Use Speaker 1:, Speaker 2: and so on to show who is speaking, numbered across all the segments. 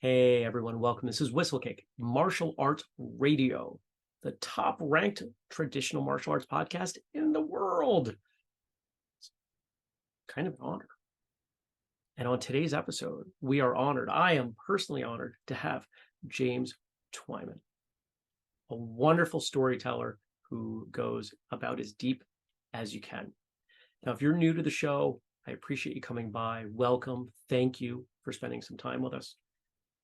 Speaker 1: Hey everyone, welcome. This is Whistlekick, Martial Arts Radio, the top ranked traditional martial arts podcast in the world. It's kind of an honor. And on today's episode, we are honored. I am personally honored to have James Twyman, a wonderful storyteller who goes about as deep as you can. Now, if you're new to the show, I appreciate you coming by. Welcome. Thank you for spending some time with us.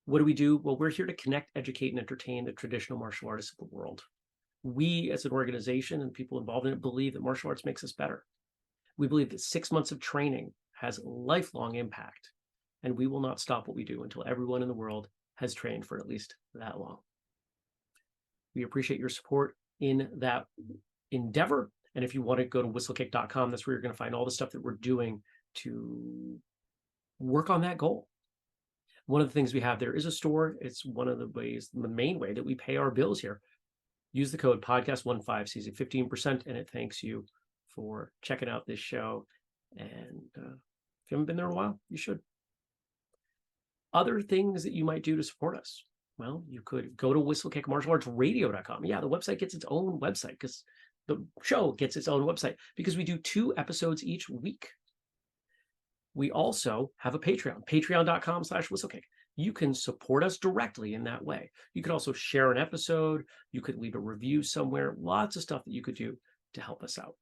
Speaker 1: What do we do? Well, we're here to connect, educate, and entertain the traditional martial artists of the world. We, as an organization and people involved in it, believe that martial arts makes us better. We believe that 6 months of training has lifelong impact, and we will not stop what we do until everyone in the world has trained for at least that long. We appreciate your support in that endeavor. And if you want to go to whistlekick.com, that's where you're going to find all the stuff that we're doing to work on that goal. One of the things we have there is a store. It's one of the ways, the main way that we pay our bills here. Use the code podcast15, sees it 15%, and it thanks you for checking out this show. And if you haven't been there in a while, you should. Other things that you might do to support us. Well, you could go to whistlekickmartialartsradio.com. Yeah, the website gets its own website because the show gets its own website because we do 2 episodes each week. We also have a Patreon, patreon.com/whistlekick. You can support us directly in that way. You could also share an episode. You could leave a review somewhere. Lots of stuff that you could do to help us out.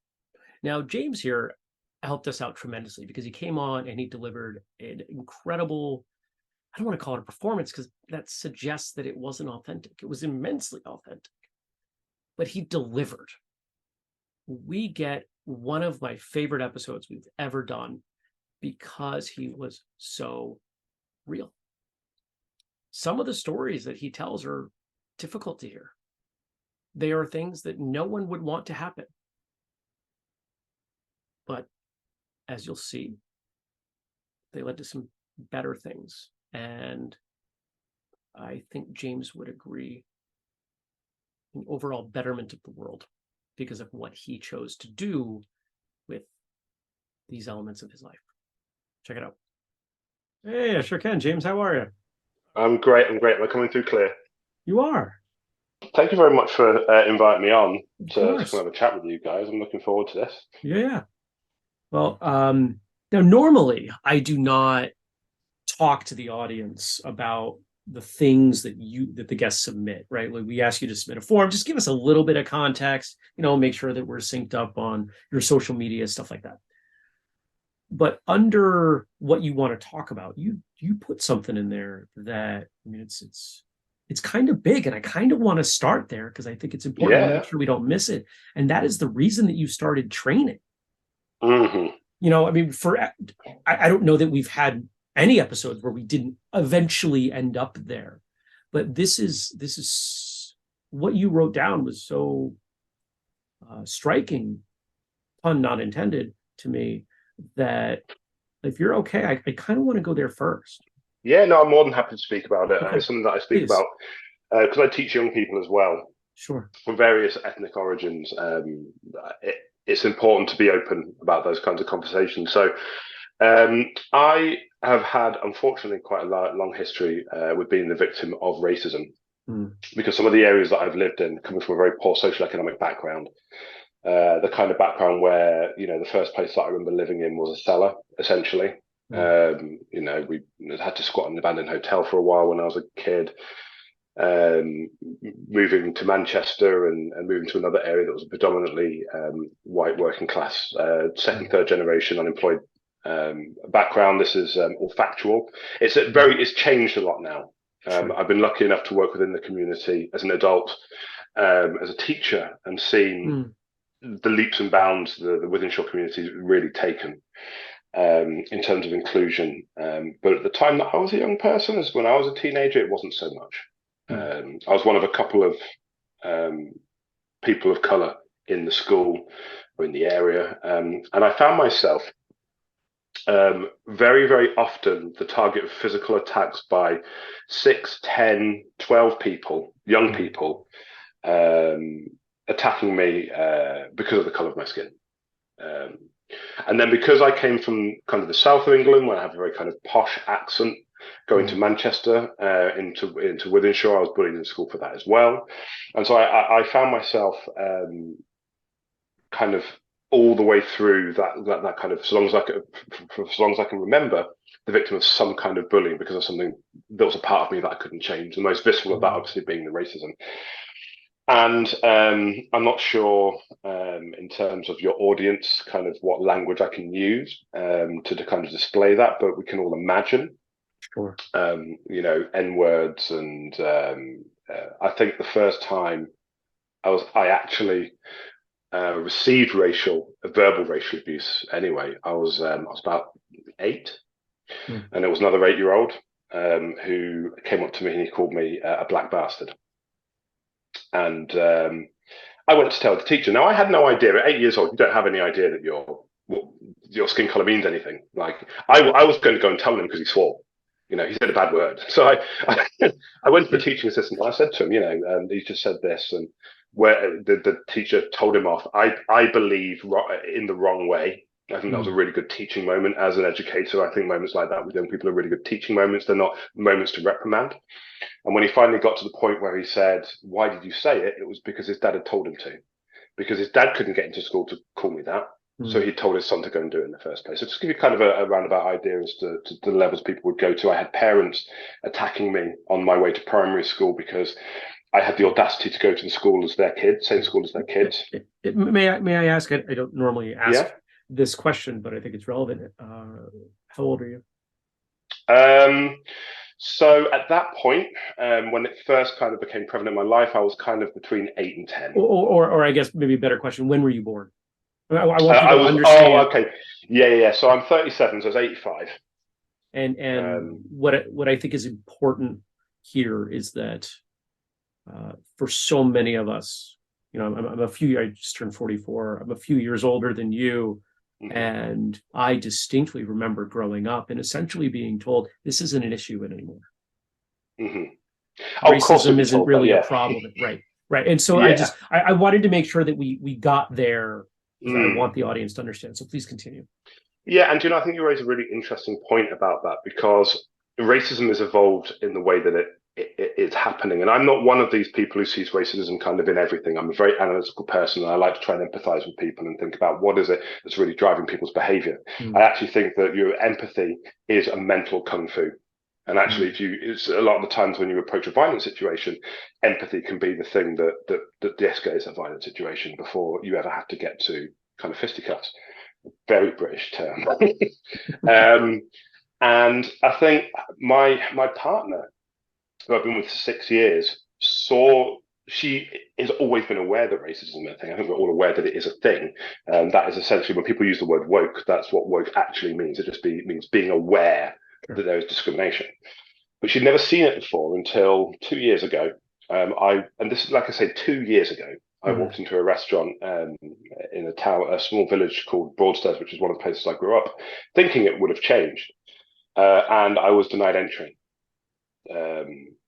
Speaker 1: Now, James here helped us out tremendously because he came on and he delivered an incredible, I don't want to call it a performance because that suggests that it wasn't authentic. It was immensely authentic, but he delivered. We get one of my favorite episodes we've ever done because he was so real. Some of the stories that he tells are difficult to hear. They are things that no one would want to happen. But as you'll see, they led to some better things. And I think James would agree, an overall betterment of the world because of what he chose to do with these elements of his life. Check it out. Hey, I sure can. James, how are you?
Speaker 2: I'm great. Am I coming through clear?
Speaker 1: You are.
Speaker 2: Thank you very much for inviting me on
Speaker 1: Of
Speaker 2: to
Speaker 1: course.
Speaker 2: have a chat with you guys. I'm looking forward to this.
Speaker 1: Yeah. Well, now normally I do not talk to the audience about the things that the guests submit, right? Like we ask you to submit a form, just give us a little bit of context, make sure that we're synced up on your social media, stuff like that. But under what you want to talk about, you put something in there that it's kind of big, and I kind of want to start there because I think it's important to make
Speaker 2: Yeah.
Speaker 1: sure we don't miss it. And that is the reason that you started training.
Speaker 2: Hmm.
Speaker 1: I don't know that we've had any episodes where we didn't eventually end up there, but this is what you wrote down was so striking, pun not intended, to me, that if you're okay, I kind of want to go there first.
Speaker 2: Yeah. No, I'm more than happy to speak about it.
Speaker 1: Okay,
Speaker 2: It's something that I speak
Speaker 1: please.
Speaker 2: about because I teach young people as well
Speaker 1: Sure.
Speaker 2: from various ethnic origins. It's important to be open about those kinds of conversations. So I have had, unfortunately, quite a long history with being the victim of racism
Speaker 1: Mm.
Speaker 2: because some of the areas that I've lived in, coming from a very poor social economic background, the kind of background where the first place that I remember living in was a cellar, essentially.
Speaker 1: Mm.
Speaker 2: We had to squat in an abandoned hotel for a while when I was a kid. Um, Moving to Manchester and moving to another area that was predominantly white working class, second, third generation unemployed background. This is all factual. It's changed a lot now.
Speaker 1: Sure.
Speaker 2: I've been lucky enough to work within the community as an adult, as a teacher, and seen
Speaker 1: Mm.
Speaker 2: the leaps and bounds the Wythenshawe community has really taken in terms of inclusion. But at the time that I was a young person, as when I was a teenager, it wasn't so much.
Speaker 1: Mm.
Speaker 2: I was one of a couple of people of colour in the school or in the area, and I found myself very, very often the target of physical attacks by 6, 10, 12 people, young
Speaker 1: Mm.
Speaker 2: people, attacking me because of the colour of my skin. Um, and then because I came from kind of the south of England, where I have a very kind of posh accent, Going to Manchester, into Wythenshawe, I was bullied in school for that as well. And so I found myself kind of all the way through that kind of, for as long as I can remember, the victim of some kind of bullying because of something that was a part of me that I couldn't change. The most visceral of that, obviously, being the racism. And I'm not sure in terms of your audience, kind of what language I can use to kind of display that, but we can all imagine,
Speaker 1: Sure.
Speaker 2: N words, and I think the first time I actually received verbal racial abuse. Anyway, I was about 8, and it was another 8-year-old who came up to me and he called me a black bastard. And I went to tell the teacher. Now, I had no idea. At 8 years old, you don't have any idea that your skin color means anything. Like, I was going to go and tell him because he swore. He said a bad word. So I went to the teaching assistant and I said to him, he just said this, and where the teacher told him off. I believe in the wrong way. I think that was a really good teaching moment as an educator. I think moments like that with young people are really good teaching moments. They're not moments to reprimand. And when he finally got to the point where he said, "Why did you say it?" It was because his dad had told him to. Because his dad couldn't get into school to call me that. So he told his son to go and do it in the first place. So just give you kind of a roundabout idea as to the levels people would go to. I had parents attacking me on my way to primary school because I had the audacity to go to the school as their kids, same school as their kids.
Speaker 1: May I ask? I don't normally ask this question, but I think it's relevant. How old are you?
Speaker 2: So at that point, when it first kind of became prevalent in my life, I was kind of between 8 and 10.
Speaker 1: Or I guess maybe a better question: when were you born? I want people to understand.
Speaker 2: Oh, okay, yeah. So I'm 37, so I was 85.
Speaker 1: And what I think is important here is that for so many of us, I just turned 44. I'm a few years older than you. And I distinctly remember growing up and essentially being told this isn't an issue anymore. Racism isn't really a problem. Right. And so I wanted to make sure that we got there. I want the audience to understand. So please continue.
Speaker 2: Yeah, and I think you raise a really interesting point about that, because racism has evolved in the way that it's happening. And I'm not one of these people who sees racism kind of in everything. I'm a very analytical person, and I like to try and empathize with people and think about what is it that's really driving people's behavior. I actually think that your empathy is a mental kung fu. And actually, it's a lot of the times when you approach a violent situation, empathy can be the thing that de-escalates a violent situation before you ever have to get to kind of fisticuffs. Very British term. And I think my partner, who I've been with for 6 years, she has always been aware that racism is a thing. I think we're all aware that it is a thing. That is essentially, when people use the word woke, that's what woke actually means. It just means being aware that there is discrimination. But she'd never seen it before until 2 years ago. And this is, like I say, 2 years ago, I walked into a restaurant in a small village called Broadstairs, which is one of the places I grew up, thinking it would have changed. And I was denied entry.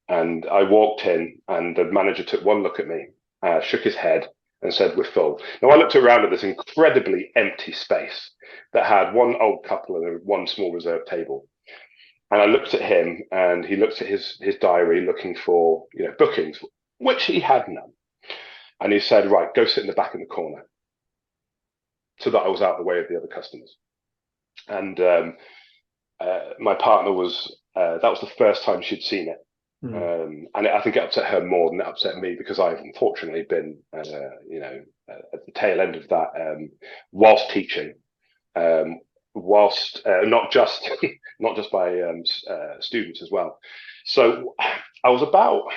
Speaker 2: And I walked in, and the manager took one look at me, shook his head, and said, "We're full." Now, I looked around at this incredibly empty space that had one old couple and one small reserved table. And I looked at him, and he looked at his diary looking for bookings, which he had none. And he said, "Right, go sit in the back in the corner," so that I was out of the way of the other customers. And my partner that was the first time she'd seen it. And I think it upset her more than it upset me, because I've unfortunately been, at the tail end of that, whilst teaching, not just by students as well. So I was about,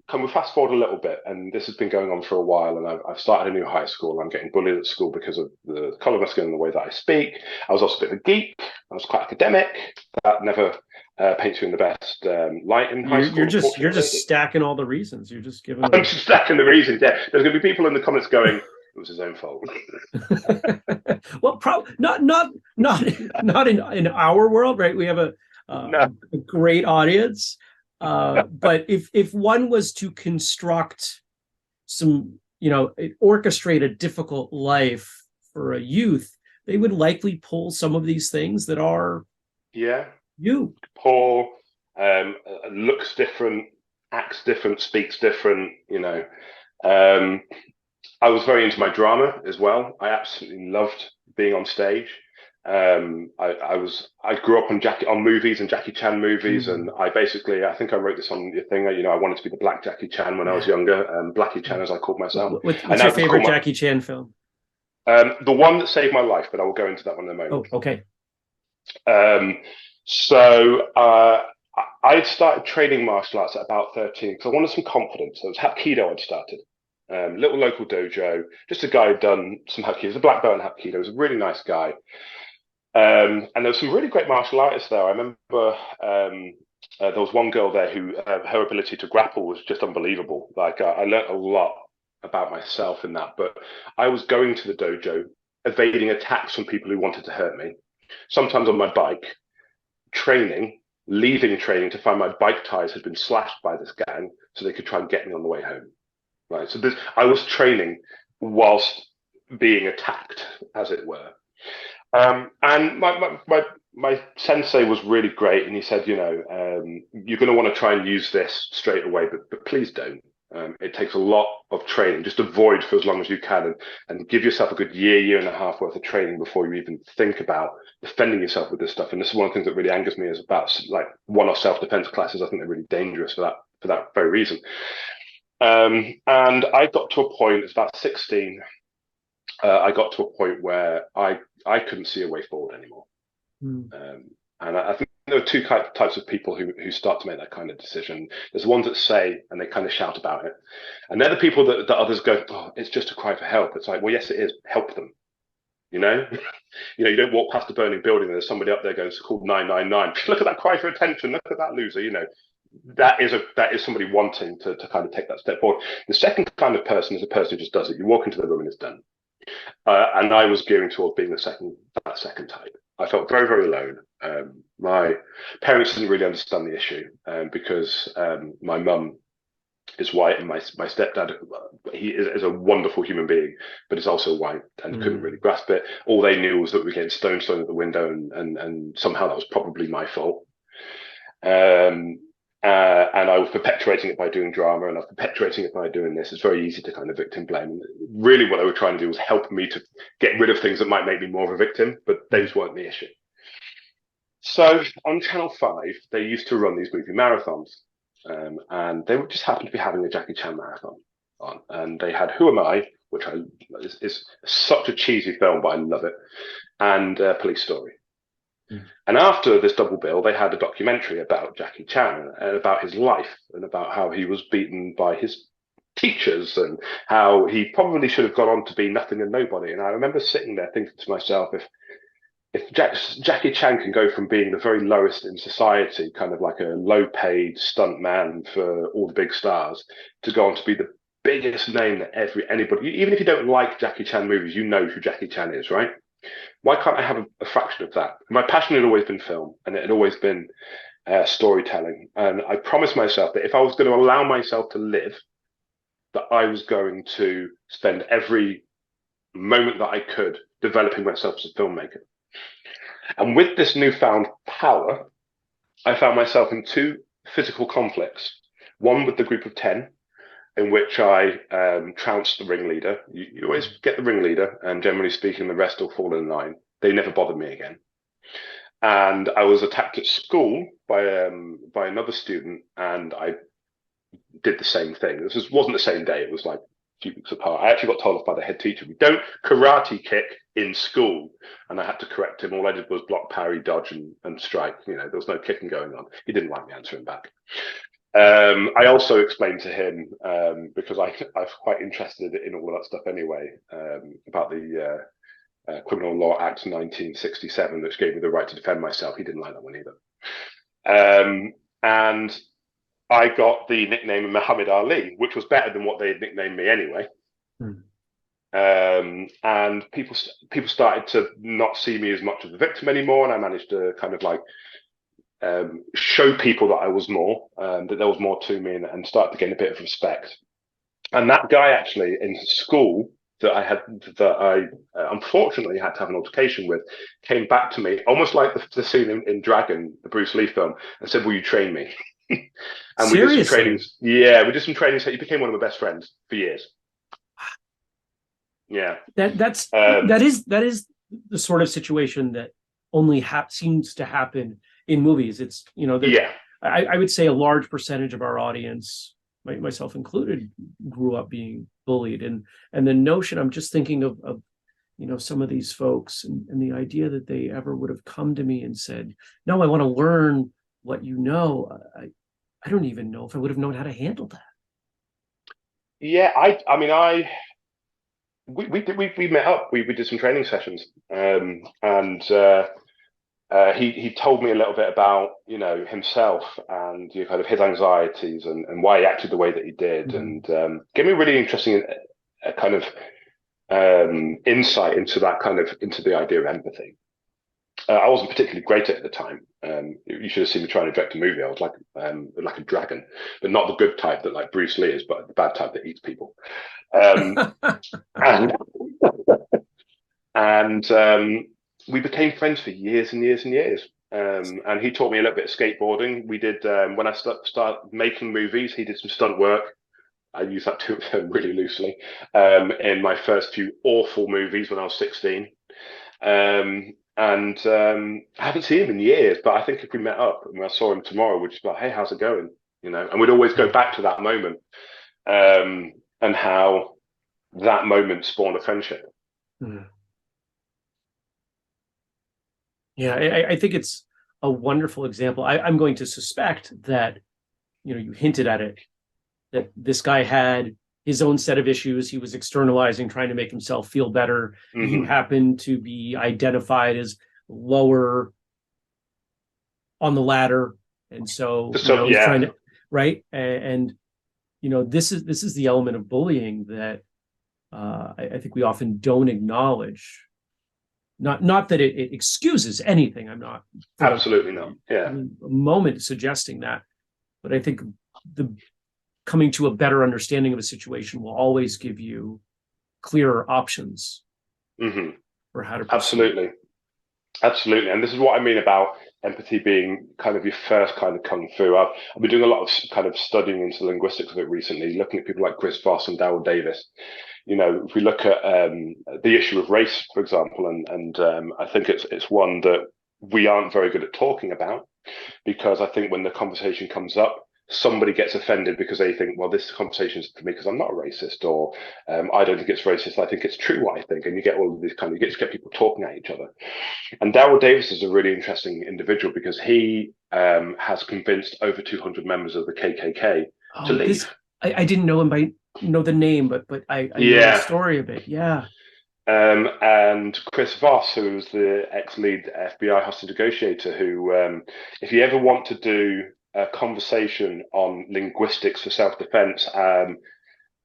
Speaker 2: can we fast forward a little bit? And this has been going on for a while, and I've started a new high school. I'm getting bullied at school because of the colour of my skin and the way that I speak. I was also a bit of a geek. I was quite academic. That never paints you in the best light in high school.
Speaker 1: You're just stacking all the reasons. You're just giving.
Speaker 2: I'm just stacking the reasons. Yeah, there's going to be people in the comments going, "It was his own fault."
Speaker 1: Well, probably not in our world, right? We have a great audience. But if one was to construct some, orchestrate a difficult life for a youth, they would likely pull some of these things that are
Speaker 2: poor, looks different, acts different, speaks different. I was very into my drama as well. I absolutely loved being on stage. I grew up on movies and Jackie Chan movies, and I think I wrote this on your thing. I wanted to be the Black Jackie Chan when I was younger, Blackie Chan as I called myself.
Speaker 1: What's your favorite Jackie Chan film?
Speaker 2: The one that saved my life, but I will go into that one in a moment.
Speaker 1: Oh, okay.
Speaker 2: So I'd started training martial arts at about 13 because I wanted some confidence. So it was Hapkido I'd started. Little local dojo, just a guy who'd done some Hapkido. He was a black belt in Hapkido. He was a really nice guy. And there were some really great martial artists there. I remember there was one girl there who her ability to grapple was just unbelievable. Like I learned a lot about myself in that. But I was going to the dojo, evading attacks from people who wanted to hurt me. Sometimes on my bike, leaving training to find my bike tires had been slashed by this gang so they could try and get me on the way home. Right. So I was training whilst being attacked, as it were. And my sensei was really great, and he said, you're going to want to try and use this straight away, but please don't. It takes a lot of training. Just avoid for as long as you can, and give yourself a good year and a half worth of training before you even think about defending yourself with this stuff. And this is one of the things that really angers me is about like one-off self-defense classes. I think they're really dangerous for that very reason. And I got to a point, it's about 16, I got to a point where I couldn't see a way forward anymore. And I think there are two types of people who start to make that kind of decision. There's the ones that say, and they kind of shout about it. And they're the people that others go, oh, it's just a cry for help. It's like, well, yes, it is. Help them. You don't walk past a burning building and there's somebody up there going, it's called 999. Look at that cry for attention. Look at that loser, That is somebody wanting to kind of take that step forward. The second kind of person is a person who just does it. You walk into the room and it's done. And I was gearing towards being that second type. I felt very, very alone. My parents didn't really understand the issue because my mum is white and my stepdad, he is a wonderful human being, but is also white and couldn't really grasp it. All they knew was that we were getting stones thrown at the window and somehow that was probably my fault. And I was perpetuating it by doing drama, and I was perpetuating it by doing this. It's very easy to kind of victim blame. Really, what they were trying to do was help me to get rid of things that might make me more of a victim, but those weren't the issue. So on Channel 5, they used to run these movie marathons, and they would just happen to be having a Jackie Chan marathon on. And they had Who Am I, which is such a cheesy film, but I love it, and Police Story. And after this double bill, they had a documentary about Jackie Chan and about his life and about how he was beaten by his teachers and how he probably should have gone on to be nothing and nobody. And I remember sitting there thinking to myself, if Jackie Chan can go from being the very lowest in society, kind of like a low-paid stunt man for all the big stars, to go on to be the biggest name that anybody, even if you don't like Jackie Chan movies, you know who Jackie Chan is, right? Why can't I have a fraction of that? My passion had always been film, and it had always been storytelling. And I promised myself that if I was going to allow myself to live, that I was going to spend every moment that I could developing myself as a filmmaker. And with this newfound power, I found myself in two physical conflicts. One with the group of 10, in which I trounced the ringleader. You always get the ringleader, and generally speaking, the rest will fall in line. They never bothered me again. And I was attacked at school by another student, and I did the same thing. This wasn't the same day. It was like a few weeks apart. I actually got told off by the head teacher, we don't karate kick in school. And I had to correct him. All I did was block, parry, dodge, and strike. There was no kicking going on. He didn't like me answering back. I also explained to him, because I was quite interested in all of that stuff anyway, about the Criminal Law Act 1967, which gave me the right to defend myself. He didn't like that one either. And I got the nickname of Muhammad Ali, which was better than what they had nicknamed me anyway. And people started to not see me as much of a victim anymore, and I managed to kind of like show people that I was more, that there was more to me, and start to gain a bit of respect. And that guy actually in school that I unfortunately had to have an altercation with came back to me, almost like the scene in Dragon, the Bruce Lee film, and said, "Will you train me?" And we did some
Speaker 1: Seriously?
Speaker 2: trainings. Yeah, we did some training. So he became one of my best friends for years. Yeah.
Speaker 1: That is the sort of situation that only seems to happen in movies. It's,
Speaker 2: Yeah.
Speaker 1: I would say a large percentage of our audience, myself included, grew up being bullied, and the notion, I'm just thinking of some of these folks, and the idea that they ever would have come to me and said, "No, I want to learn what you know." I don't even know if I would have known how to handle that.
Speaker 2: Yeah. I mean, we met up. We did some training sessions, and he told me a little bit about himself and kind of his anxieties and why he acted the way that he did,
Speaker 1: Mhm.
Speaker 2: and gave me a really interesting kind of insight into the idea of empathy. I wasn't particularly great at it at the time. You should have seen me trying to direct a movie. I was like a dragon, but not the good type that like Bruce Lee is, but the bad type that eats people. Um, and and we became friends for years and years and years. And he taught me a little bit of skateboarding. We did when I started making movies. He did some stunt work. I use that term really loosely in my first few awful movies when I was 16. And I haven't seen him in years, but I think if we met up and I saw him tomorrow, we'd just be like, "Hey, how's it going?" And we'd always go back to that moment and how that moment spawned a friendship.
Speaker 1: Mhm. Yeah, I think it's a wonderful example. I'm going to suspect that, you hinted at it, that this guy had his own set of issues. He was externalizing, trying to make himself feel better. You
Speaker 2: Hmm.
Speaker 1: happen to be identified as lower on the ladder. And so,
Speaker 2: So
Speaker 1: he's
Speaker 2: yeah,
Speaker 1: trying to, right. And, this is the element of bullying that I think we often don't acknowledge. Not that it excuses anything. I'm not for the
Speaker 2: absolutely not. Yeah.
Speaker 1: moment suggesting that, but I think the coming to a better understanding of a situation will always give you clearer options
Speaker 2: Hmm.
Speaker 1: for how to proceed.
Speaker 2: Absolutely. Absolutely. And this is what I mean about empathy being kind of your first kind of kung fu. I've been doing a lot of kind of studying into linguistics of it recently, looking at people like Chris Voss and Darryl Davis. If we look at the issue of race, for example, and I think it's one that we aren't very good at talking about, because I think when the conversation comes up, somebody gets offended because they think, well, this conversation is for me because I'm not a racist, or I don't think it's racist. I think it's true what I think, and you get all of these you get people talking at each other. And Darryl Davis is a really interesting individual because he has convinced over 200 members of the KKK to
Speaker 1: Oh,
Speaker 2: leave.
Speaker 1: I didn't know him by know the name, but I know the
Speaker 2: Yeah.
Speaker 1: story a bit. Yeah.
Speaker 2: And Chris Voss, who was the ex-lead FBI hostage negotiator, who, if you ever want to do a conversation on linguistics for self-defense,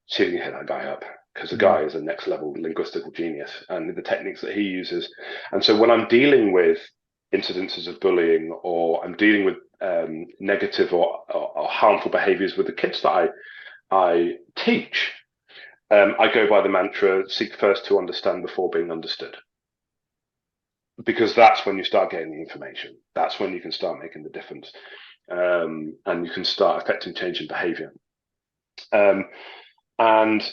Speaker 2: see if you can hit that guy up, because the guy
Speaker 1: Mm.
Speaker 2: is a next-level linguistical genius, and the techniques that he uses. And so when I'm dealing with incidences of bullying, or I'm dealing with negative or harmful behaviors with the kids that I teach, I go by the mantra: seek first to understand before being understood. Because that's when you start getting the information. That's when you can start making the difference, and you can start affecting change in behavior. Um, and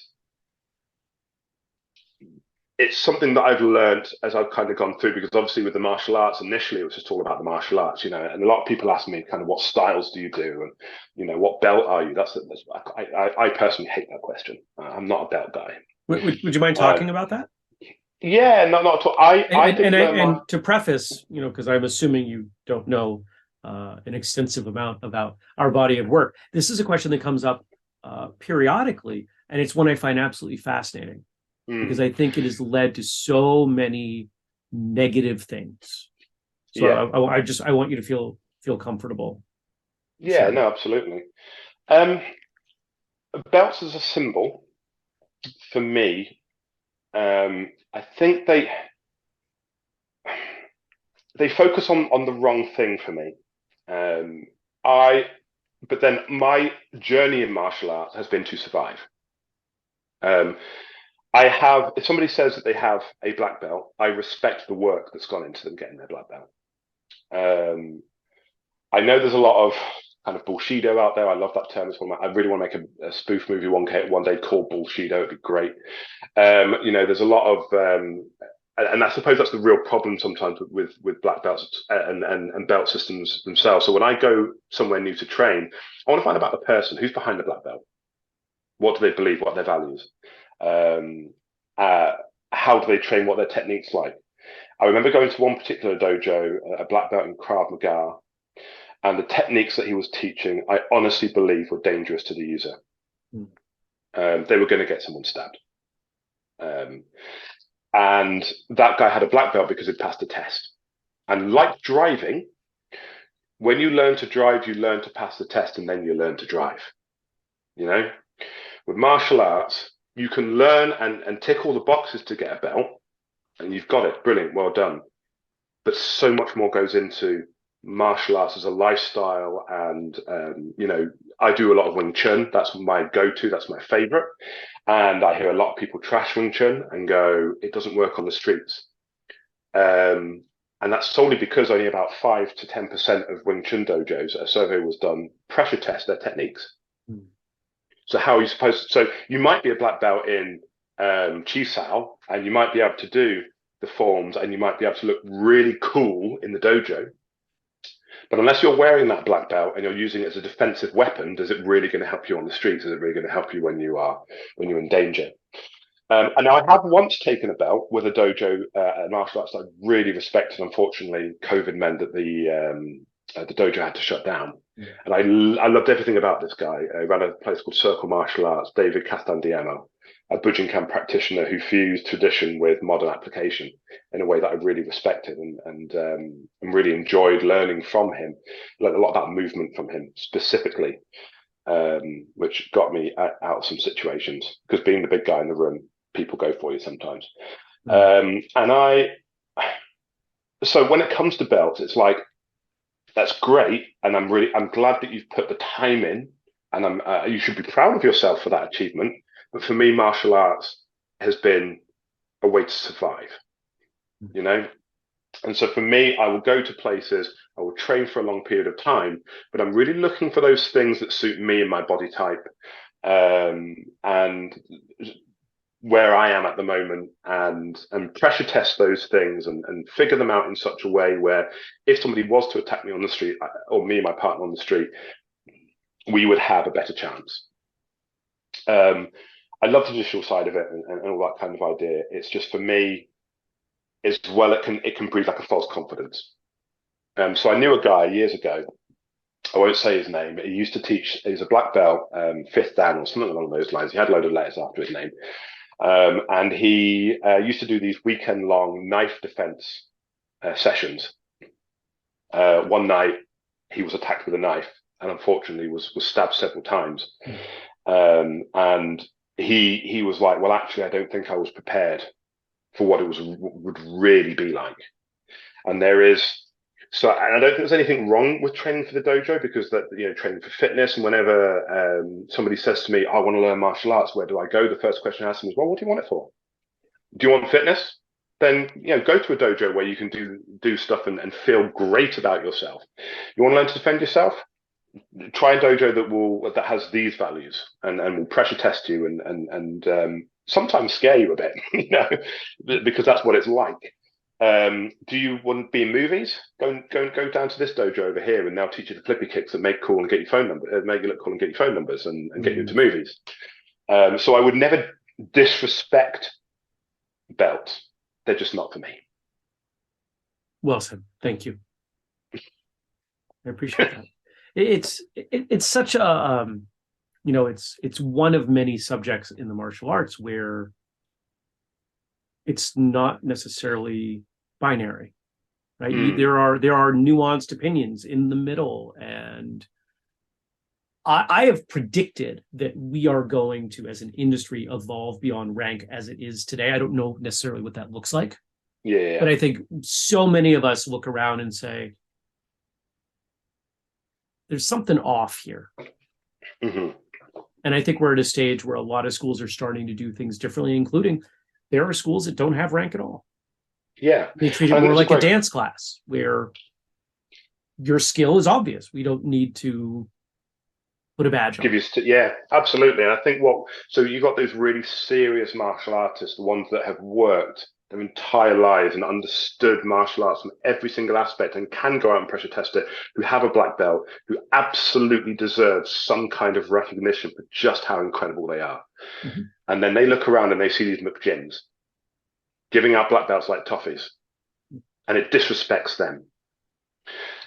Speaker 2: it's something that I've learned as I've kind of gone through, because obviously with the martial arts, initially it was just all about the martial arts, and a lot of people ask me kind of what styles do you do, and what belt are you? I personally hate that question. I'm not a belt guy.
Speaker 1: Would you mind
Speaker 2: Um,
Speaker 1: talking about that?
Speaker 2: yeah, not at all. I
Speaker 1: And
Speaker 2: didn't learn my.
Speaker 1: to preface, because I'm assuming you don't know an extensive amount about our body of work. This is a question that comes up periodically, and it's one I find absolutely fascinating because
Speaker 2: Mm,
Speaker 1: I think it has led to so many negative things. So
Speaker 2: yeah,
Speaker 1: I want you to feel comfortable
Speaker 2: yeah,
Speaker 1: sharing.
Speaker 2: no, absolutely. Um, Belts as a symbol for me, I think they focus on the wrong thing for me. Um, I but then my journey in martial arts has been to survive. Um, I have, if somebody says that they have a black belt, I respect the work that's gone into them getting their black belt. I know there's a lot of kind of bullshido out there. I love that term. I really want to make a spoof movie one day called Bullshido. It'd be great. There's a lot of, and I suppose that's the real problem sometimes with black belts and belt systems themselves. So when I go somewhere new to train, I want to find out about the person who's behind the black belt. What do they believe? What are their values? How do they train? What their techniques like? I remember going to one particular dojo, a black belt in Krav Maga, and the techniques that he was teaching, I honestly believe were dangerous to the user. They were going to get someone stabbed. And that guy had a black belt because he'd passed a test. And like driving, when you learn to drive, you learn to pass the test and then you learn to drive. You know, with martial arts, you can learn and tick all the boxes to get a belt, and you've got it. Brilliant, well done. But so much more goes into martial arts as a lifestyle. And, I do a lot of Wing Chun. That's my go-to. That's my favorite. And I hear a lot of people trash Wing Chun and go, it doesn't work on the streets. And that's solely because only about 5 to 10% of Wing Chun dojos, a survey was done, pressure test their techniques. So how are you supposed to, so you might be a black belt in Chi Sao, and you might be able to do the forms, and you might be able to look really cool in the dojo. But unless you're wearing that black belt and you're using it as a defensive weapon, does it really going to help you on the streets? Is it really going to help you when you're in danger? And I have once taken a belt with a dojo, martial arts that I really respected. Unfortunately, COVID meant that the dojo had to shut down. And I loved everything about this guy. He ran a place called Circle Martial Arts, David Castandiemo, a Bujinkan practitioner who fused tradition with modern application in a way that I really respected and really enjoyed learning from him. Learned a lot about movement from him specifically, which got me out of some situations, because being the big guy in the room, people go for you sometimes. So when it comes to belts, it's like, that's great, and I'm glad that you've put the time in, and you should be proud of yourself for that achievement. But for me, martial arts has been a way to survive, And so for me, I will go to places, I will train for a long period of time, but I'm really looking for those things that suit me and my body type, and where I am at the moment, and pressure test those things and figure them out in such a way where if somebody was to attack me on the street, or me and my partner on the street, we would have a better chance. I love the visual side of it and all that kind of idea. It's just, for me, as well, it can breed like a false confidence. So I knew a guy years ago, I won't say his name, but he used to teach, he's a black belt, 5th Dan or something along those lines. He had a load of letters after his name. And he used to do these weekend-long knife defense sessions. One night, he was attacked with a knife, and unfortunately was stabbed several times. And he was like, well, actually, I don't think I was prepared for what it would really be like. And and I don't think there's anything wrong with training for the dojo, because training for fitness. And whenever somebody says to me, I want to learn martial arts, where do I go? The first question I ask them is, well, what do you want it for? Do you want fitness? Then go to a dojo where you can do stuff and feel great about yourself. You want to learn to defend yourself? Try a dojo that has these values and will pressure test you and sometimes scare you a bit, because that's what it's like. Do you want to be in movies? Go down to this dojo over here, and they'll teach you the flippy kicks that make cool and get your phone number, make you look cool and get your phone numbers and get you into movies. So I would never disrespect belts. They're just not for me.
Speaker 1: Well said. Thank you. I appreciate that. It's such a it's one of many subjects in the martial arts where it's not necessarily binary, right? There are nuanced opinions in the middle, and I have predicted that we are going to, as an industry, evolve beyond rank as it is today. I don't know necessarily what that looks like, but I think so many of us look around and say, there's something off here. And I think we're at a stage where a lot of schools are starting to do things differently, including there are schools that don't have rank at all.
Speaker 2: Yeah.
Speaker 1: They treat it more like a dance class where your skill is obvious. We don't need to put a badge on.
Speaker 2: Yeah, absolutely. And I think so you got those really serious martial artists, the ones that have worked their entire lives and understood martial arts from every single aspect and can go out and pressure test it, who have a black belt, who absolutely deserve some kind of recognition for just how incredible they are.
Speaker 1: Mm-hmm.
Speaker 2: And then they look around and they see these McGims giving out black belts like toffees, and it disrespects them.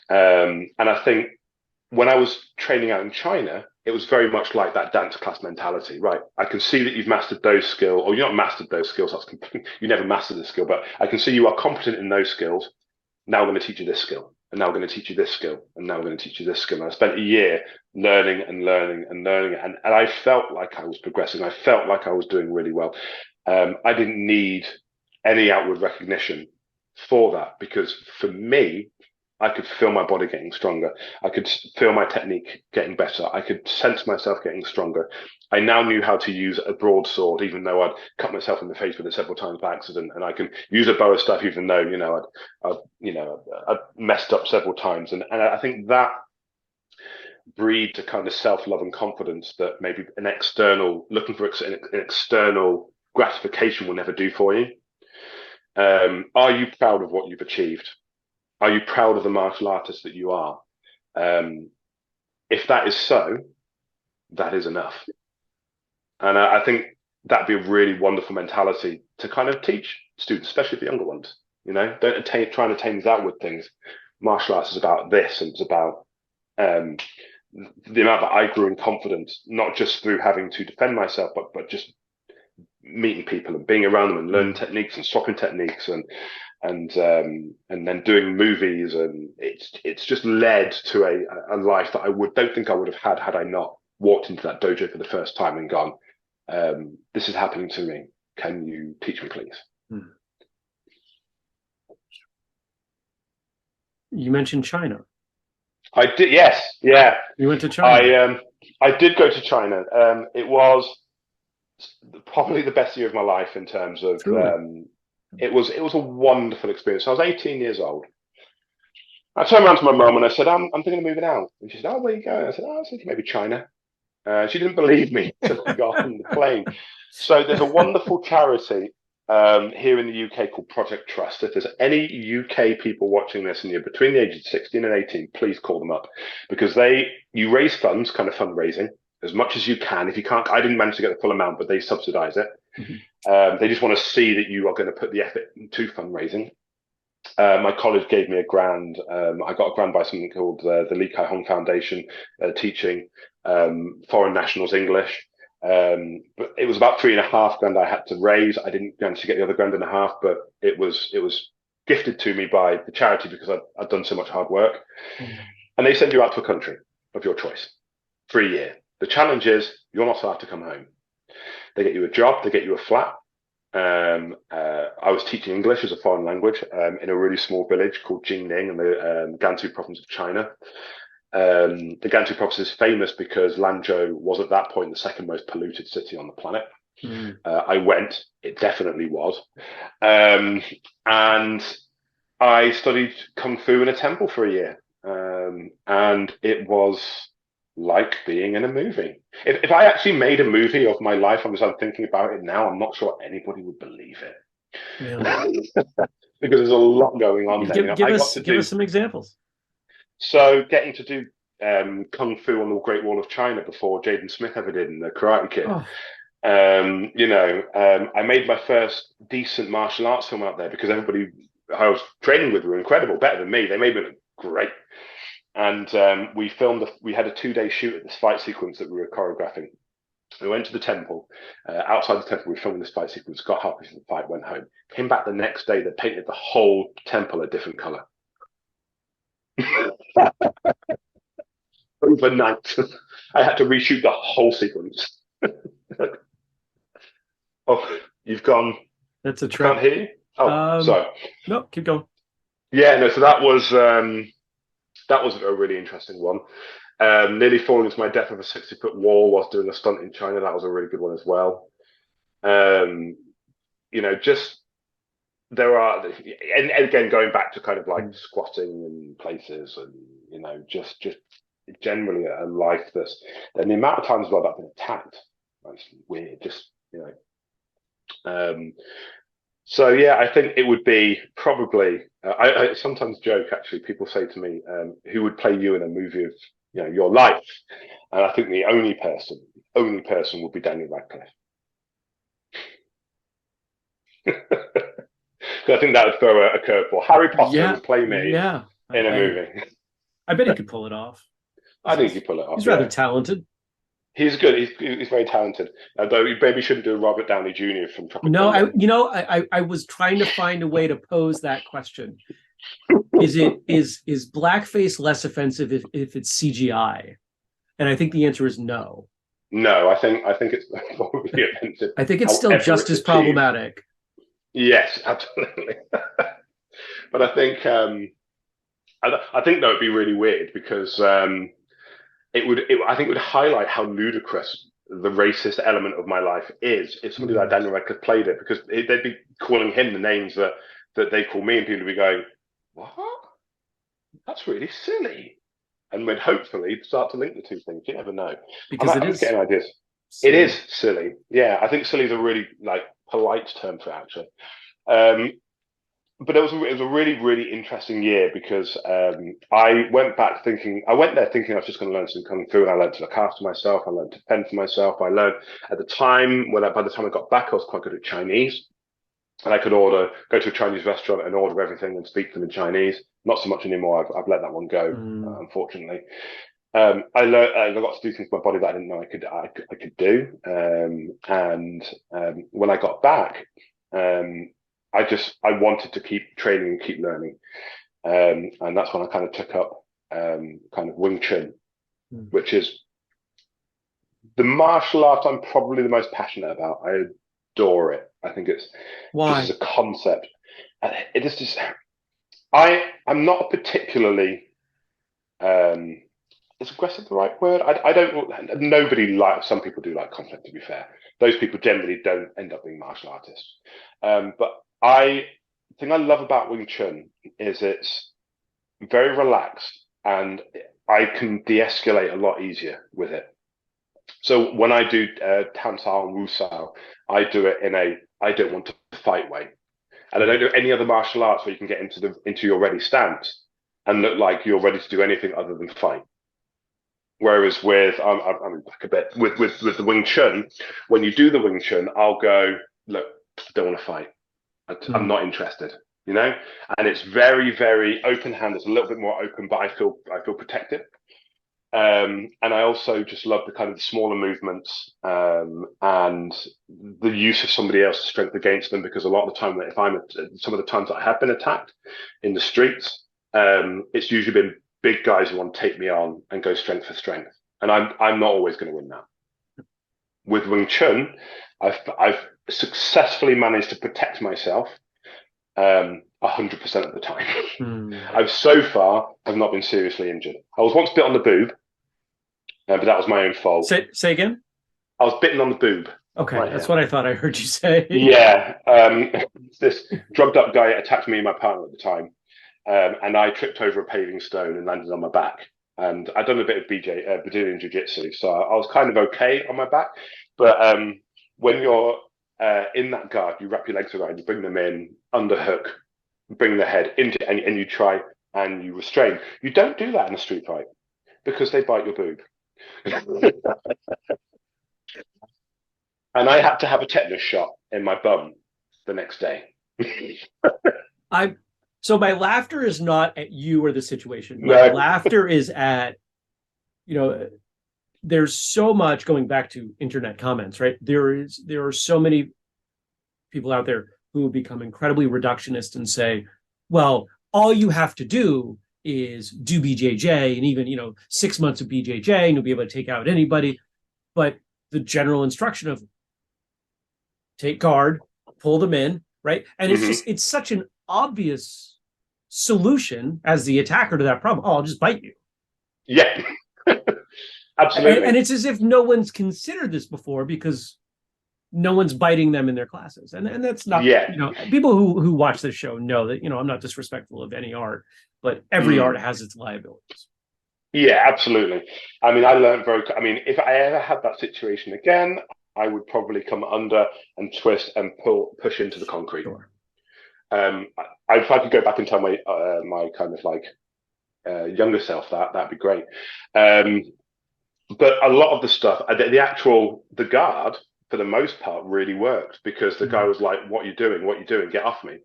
Speaker 2: And I think when I was training out in China, it was very much like that dance class mentality, right? I can see that you've mastered those skills, or you're not mastered those skills. You never mastered the skill, but I can see you are competent in those skills. Now I'm going to teach you this skill, and now I'm going to teach you this skill, and now I'm going to teach you this skill. And I spent a year learning and learning and learning, and I felt like I was progressing. I felt like I was doing really well. I didn't need any outward recognition for that, because for me, I could feel my body getting stronger. I could feel my technique getting better. I could sense myself getting stronger. I now knew how to use a broadsword, even though I'd cut myself in the face with it several times by accident. And I can use a bow and stuff, even though I'd messed up several times. And I think that breeds a kind of self-love and confidence that maybe looking for an external gratification will never do for you. Are you proud of what you've achieved? Are you proud of the martial artist that you are? If that is so, that is enough. And I think that'd be a really wonderful mentality to kind of teach students, especially the younger ones. Don't try and attain these outward things. Martial arts is about this, and it's about the amount that I grew in confidence, not just through having to defend myself, but just meeting people and being around them and learning techniques and swapping techniques and then doing movies, and it's just led to a life that I don't think I would have had I not walked into that dojo for the first time and gone, this is happening to me. Can you teach me, please?
Speaker 1: You mentioned China.
Speaker 2: I did, yes, yeah.
Speaker 1: You went to China.
Speaker 2: I did go to China. It was probably the best year of my life in terms of. It was a wonderful experience. I was 18 years old. I turned around to my mum and I said, I'm thinking of moving out. And she said, oh, where are you going? I said, I was thinking maybe China. She didn't believe me until I got on the plane. So there's a wonderful charity here in the UK called Project Trust. If there's any UK people watching this and you're between the ages of 16 and 18, please call them up, because you raise funds, kind of fundraising, as much as you can. If you can't, I didn't manage to get the full amount, but they subsidize it. Mm-hmm. They just want to see that you are going to put the effort into fundraising. My college gave me £1,000. I got £1,000 by something called the Lee Kai-Hong Foundation, teaching foreign nationals English. But it was about £3,500 I had to raise. I didn't manage to get the other £1,500, but it was gifted to me by the charity because I'd done so much hard work. Mm-hmm. And they send you out to a country of your choice for a year. The challenge is you're not allowed to come home. They get you a job, they get you a flat. I was teaching English as a foreign language in a really small village called Jingning in the Gansu province of China. The Gansu province is famous because Lanzhou was at that point the second most polluted city on the planet. I went, it definitely was. And I studied Kung Fu in a temple for a year. And it was like being in a movie. If I actually made a movie of my life, I'm thinking about it now, I'm not sure anybody would believe it. Really? Because there's a lot going on there.
Speaker 1: Give us some examples.
Speaker 2: So getting to do Kung Fu on the Great Wall of China before Jaden Smith ever did in the Karate Kid. Oh. I made my first decent martial arts film out there because everybody I was training with were incredible, better than me. They made me look great. And we had a 2-day shoot at this fight sequence that we were choreographing. We went to the temple. Outside the temple, we were filming this fight sequence, got halfway through the fight, went home. Came back the next day, they painted the whole temple a different color. Overnight. I had to reshoot the whole sequence. Oh, you've gone.
Speaker 1: That's a trap.
Speaker 2: Can't hear you? Oh, sorry.
Speaker 1: No, keep going.
Speaker 2: Yeah, no, so that was a really interesting one. Nearly falling to my death of a 60-foot wall whilst doing a stunt in China. That was a really good one as well. Just there are, and again, going back to kind of like squatting in places and, just generally a life and the amount of times I've been attacked, that's weird, so yeah, I think it would be probably, I sometimes joke, actually, people say to me, who would play you in a movie of, your life? And I think the only person would be Daniel Radcliffe. I think that would throw a curveball. Harry Potter would play me in a movie.
Speaker 1: I bet he could pull it off.
Speaker 2: I think he'd pull it off.
Speaker 1: He's rather talented.
Speaker 2: He's good. He's very talented. Although he maybe shouldn't do Robert Downey Jr. from Tropic
Speaker 1: Thunder. I was trying to find a way to pose that question. Is blackface less offensive if it's CGI? And I think the answer is no.
Speaker 2: No, I think it's probably offensive.
Speaker 1: I think it's still just as problematic.
Speaker 2: Yes, absolutely. But I think that would be really weird because I think it would highlight how ludicrous the racist element of my life is if somebody like Daniel Radcliffe played it, because they'd be calling him the names that they call me, and people would be going, "What? That's really silly." And we'd hopefully start to link the two things. You never know.
Speaker 1: Because I'm
Speaker 2: getting ideas. Silly. It is silly. Yeah, I think silly is a really polite term for it, actually. But it was a really, really interesting year because I went there thinking I was just going to learn some kung fu, and I learned to look after myself. I learned to fend for myself. I learned at the time by the time I got back, I was quite good at Chinese, and I could go to a Chinese restaurant and order everything and speak to them in Chinese. Not so much anymore. I've let that one go, unfortunately. I got to do things with my body that I didn't know I could do. And when I got back, I wanted to keep training and keep learning, and that's when I kind of took up kind of Wing Chun, which is the martial art I'm probably the most passionate about. I adore it. I think it's just as a concept. It is just. I'm not particularly. Is aggressive the right word? I don't. Nobody likes. Some people do like conflict. To be fair, those people generally don't end up being martial artists. But the thing I love about Wing Chun is it's very relaxed, and I can de-escalate a lot easier with it. So when I do Tan Sao and Wu Sao, I do it in I don't want to fight way, and I don't do any other martial arts where you can get into your ready stance and look like you're ready to do anything other than fight. Whereas with I'm back a bit with the Wing Chun, when you do the Wing Chun, I'll go, look, I don't want to fight. I'm not interested, and it's very, very open hand. It's a little bit more open, but I feel protected. And I also just love the kind of the smaller movements and the use of somebody else's strength against them, because a lot of the time, some of the times that I have been attacked in the streets, it's usually been big guys who want to take me on and go strength for strength, and I'm not always going to win that. With Wing Chun, I've successfully managed to protect myself 100% of the time. I've not been seriously injured. I was once bit on the boob, but that was my own fault.
Speaker 1: Say again?
Speaker 2: I was bitten on the boob.
Speaker 1: Okay, that's what I thought I heard you say.
Speaker 2: Yeah, this drugged up guy attacked me and my partner at the time, and I tripped over a paving stone and landed on my back. And I'd done a bit of Brazilian Jiu-Jitsu, so I was kind of okay on my back. But when you're in that guard, you wrap your legs around, you bring them in, underhook, bring the head into, and you try and you restrain. You don't do that in a street fight because they bite your boob. And I had to have a tetanus shot in my bum the next day.
Speaker 1: So my laughter is not at you or the situation. My laughter is at, there's so much, going back to internet comments, right? There are so many people out there who become incredibly reductionist and say, well, all you have to do is do BJJ, and even, 6 months of BJJ and you'll be able to take out anybody. But the general instruction of take guard, pull them in, right? And it's such an obvious solution as the attacker to that problem. Oh, I'll just bite you.
Speaker 2: Yeah. Absolutely.
Speaker 1: And it's as if no one's considered this before because no one's biting them in their classes. And that's not, people who watch this show know that, I'm not disrespectful of any art, but every art has its liabilities.
Speaker 2: Yeah, absolutely. I mean, if I ever had that situation again, I would probably come under and twist and push into the concrete.
Speaker 1: Sure.
Speaker 2: If I could go back and tell my my kind of like younger self that'd be great. But a lot of the stuff, the guard for the most part really worked because the guy was like, "What are you doing? What are you doing? Get off me!"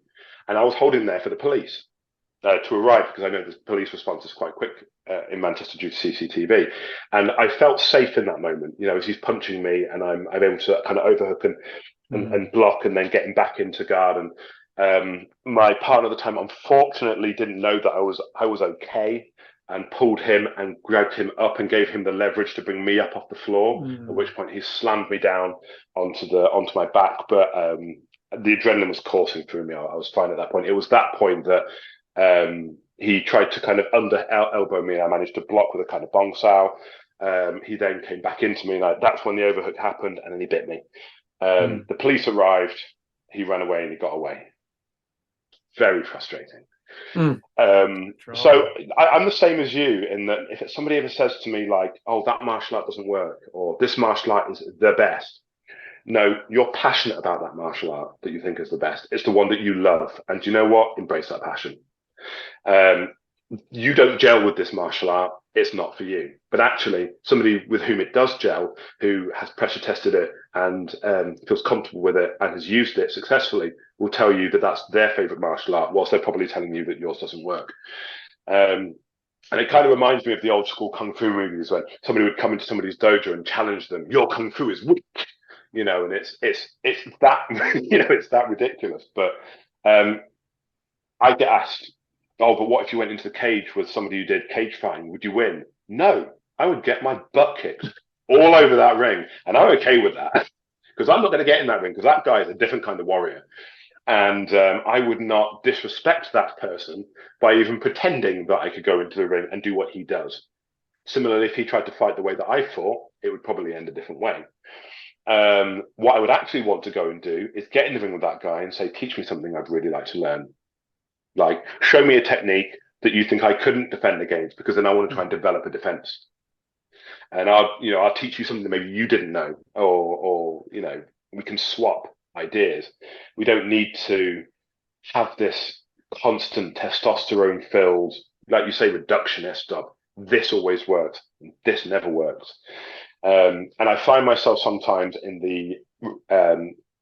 Speaker 2: And I was holding there for the police to arrive because I know the police response is quite quick in Manchester due to CCTV, and I felt safe in that moment. As he's punching me, and I'm able to kind of overhook and block, and then getting back into guard. And my partner at the time, unfortunately, didn't know that I was okay, and pulled him and grabbed him up and gave him the leverage to bring me up off the floor. At which point he slammed me down onto my back, but the adrenaline was coursing through me. I was fine at that point. It was that point that he tried to kind of under elbow me, and I managed to block with a kind of bong sao. He then came back into me, and that's when the overhook happened, and then he bit me. The police arrived, he ran away, and he got away. Very frustrating. So I'm the same as you in that if somebody ever says to me like, "Oh, that martial art doesn't work," or "This martial art is the best," no, you're passionate about that martial art that you think is the best. It's the one that you love, and you know what? Embrace that passion. You don't gel with this martial art, it's not for you. But actually, somebody with whom it does gel, who has pressure tested it and feels comfortable with it and has used it successfully, will tell you that that's their favorite martial art, whilst they're probably telling you that yours doesn't work. And it kind of reminds me of the old school kung fu movies when somebody would come into somebody's dojo and challenge them. Your kung fu is weak, and it's that, it's that ridiculous. But I get asked, "Oh, but what if you went into the cage with somebody who did cage fighting? Would you win?" No, I would get my butt kicked all over that ring. And I'm okay with that because I'm not going to get in that ring because that guy is a different kind of warrior. And I would not disrespect that person by even pretending that I could go into the ring and do what he does. Similarly, if he tried to fight the way that I fought, it would probably end a different way. What I would actually want to go and do is get in the ring with that guy and say, "Teach me something I'd really like to learn. Like, show me a technique that you think I couldn't defend against, because then I want to try and develop a defense. And I'll teach you something that maybe you didn't know, or we can swap ideas. We don't need to have this constant testosterone filled, like you say, reductionist of this always works, and this never works." And I find myself sometimes in the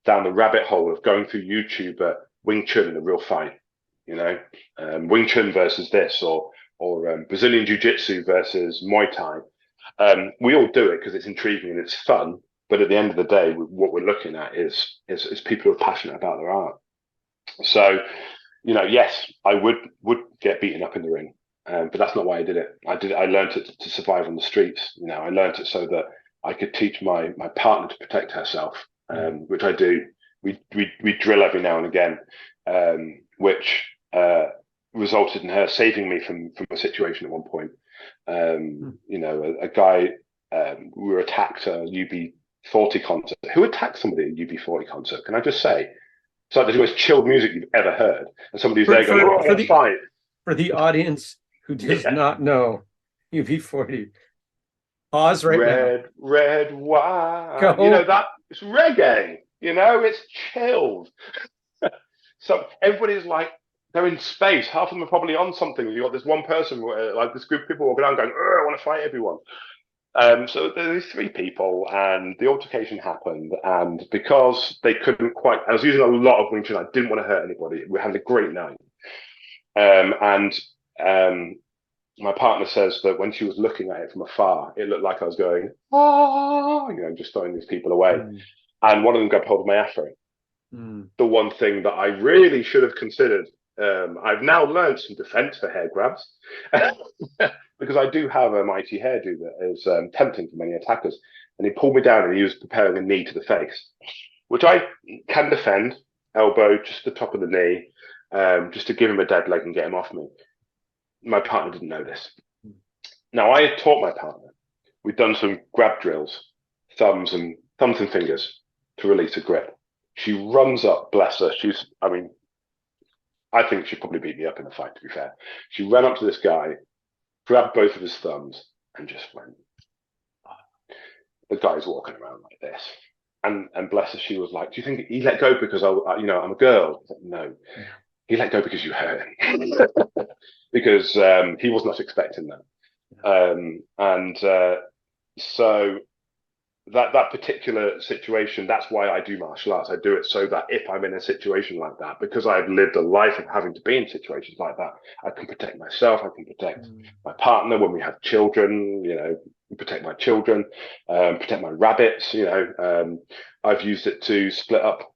Speaker 2: down the rabbit hole of going through YouTube at Wing Chun in a real fight. Wing Chun versus this, or Brazilian Jiu Jitsu versus Muay Thai. We all do it because it's intriguing and it's fun. But at the end of the day, what we're looking at is people who are passionate about their art. So, yes, I would get beaten up in the ring, but that's not why I did it. I learned it to survive on the streets. I learned it so that I could teach my partner to protect herself, which I do. We drill every now and again, which resulted in her saving me from a situation at one point. A guy, we were attacked at a UB40 concert. Who attacked somebody at a UB40 concert? Can I just say? It's like the most chilled music you've ever heard. And somebody's there going, fight.
Speaker 1: For the audience who does not know UB40, pause right now.
Speaker 2: Red wine. That it's reggae. It's chilled. So everybody's like, they're in space. Half of them are probably on something. You got this one person, like this group of people walking around going, "I want to fight everyone." So there's three people, and the altercation happened. And because they couldn't quite, I was using a lot of Wing Chun. I didn't want to hurt anybody. We had a great night. My partner says that when she was looking at it from afar, it looked like I was going, just throwing these people away. And one of them grabbed hold of my afro. The one thing that I really should have considered. I've now learned some defense for hair grabs because I do have a mighty hairdo that is tempting for many attackers. And he pulled me down and he was preparing a knee to the face, which I can defend, elbow just the top of the knee, just to give him a dead leg and get him off me. My partner didn't know this. Now, I had taught my partner. We'd done some grab drills, thumbs and fingers to release a grip. She runs up, bless her. I think she'd probably beat me up in the fight, to be fair. She ran up to this guy, grabbed both of his thumbs, and just went. The guy's walking around like this. And bless her, she was like, "Do you think he let go because I'm a girl?" I was like, no, he let go because you hurt him, because he was not expecting that. So that particular situation, that's why I do martial arts. I do it so that if I'm in a situation like that, because I've lived a life of having to be in situations like that, I can protect myself, I can protect my partner when we have children, protect my children, protect my rabbits, I've used it to split up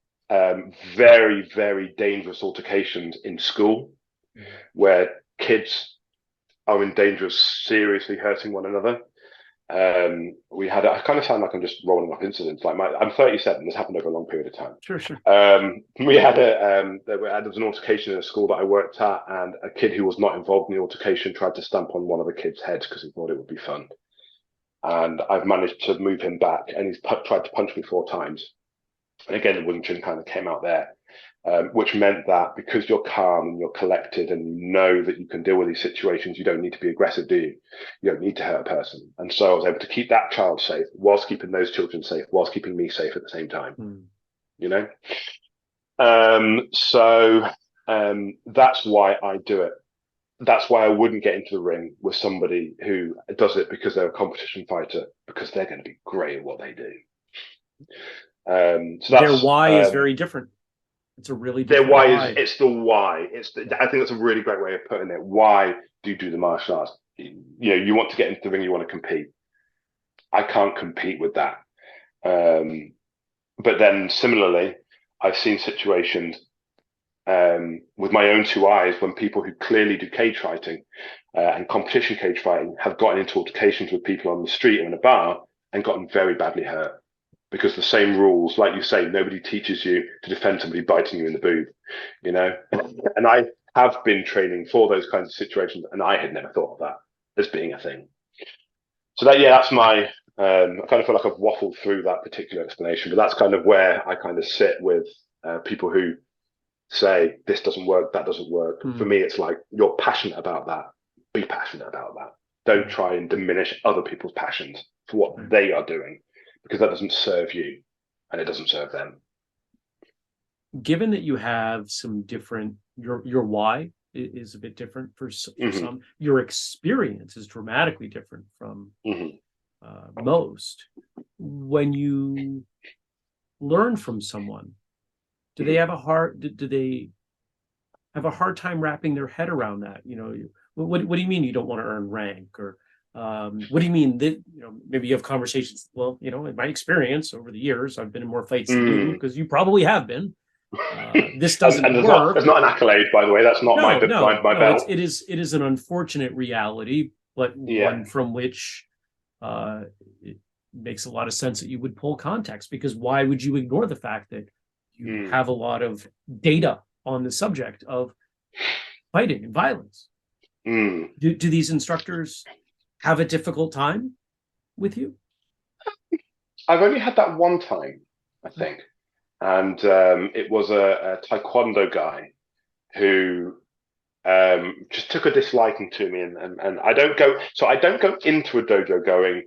Speaker 2: very, very dangerous altercations in school where kids are in danger of seriously hurting one another. I kind of sound like I'm just rolling off incidents. I'm 37. This happened over a long period of time.
Speaker 1: Sure.
Speaker 2: There was an altercation in a school that I worked at, and a kid who was not involved in the altercation tried to stamp on one of the kids' heads because he thought it would be fun. And I've managed to move him back, and he's tried to punch me 4 times. And again, the Wing Chun kind of came out there, which meant that because you're calm and you're collected and you know that you can deal with these situations, you don't need to be aggressive, do you? You don't need to hurt a person. And so I was able to keep that child safe whilst keeping those children safe, whilst keeping me safe at the same time. That's why I do it. That's why I wouldn't get into the ring with somebody who does it because they're a competition fighter, because they're going to be great at what they do.
Speaker 1: Their why is very different. It's a really different
Speaker 2: their why. It's the why. I think that's a really great way of putting it. Why do you do the martial arts? You want to get into the ring, you want to compete. I can't compete with that. But then similarly, I've seen situations with my own 2 eyes when people who clearly do cage fighting and competition cage fighting have gotten into altercations with people on the street or in a bar and gotten very badly hurt. Because the same rules, like you say, nobody teaches you to defend somebody biting you in the boob, And I have been training for those kinds of situations, and I had never thought of that as being a thing. So that's my. I kind of feel like I've waffled through that particular explanation, but that's kind of where I kind of sit with people who say this doesn't work, that doesn't work. For me, it's like, you're passionate about that. Be passionate about that. Don't try and diminish other people's passions for what they are doing, because that doesn't serve you and it doesn't serve them.
Speaker 1: Given that you have some different, your why is a bit different for some, your experience is dramatically different from most. When you learn from someone, do they have a hard time wrapping their head around that? What do you mean you don't want to earn rank? Or what do you mean that, maybe you have conversations? Well, in my experience over the years, I've been in more fights than you, because you probably have been. This doesn't work.
Speaker 2: It's not an accolade, by the way. That's not my belt.
Speaker 1: It is an unfortunate reality, but one from which it makes a lot of sense that you would pull context, because why would you ignore the fact that you have a lot of data on the subject of fighting and violence? Do these instructors have a difficult time with you?
Speaker 2: I've only had that one time, I think. And it was a taekwondo guy who just took a disliking to me. And I don't go into a dojo going,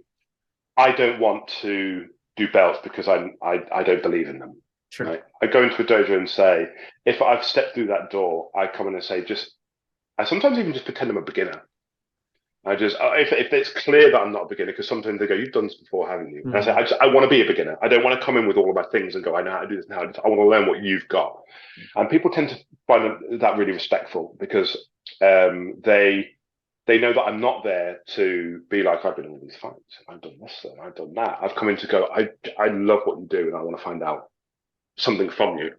Speaker 2: I don't want to do belts because I don't believe in them.
Speaker 1: Sure.
Speaker 2: Right? I go into a dojo and say, if I've stepped through that door, I come in and say, I sometimes even just pretend I'm a beginner. If it's clear that I'm not a beginner, because sometimes they go, you've done this before, haven't you? And I say, I want to be a beginner. I don't want to come in with all of my things and go, I know how to do this now. I want to learn what you've got. And people tend to find that really respectful, because they know that I'm not there to be like, I've been in all these fights, I've done this and I've done that. I've come in to go, I love what you do, and I want to find out something from you.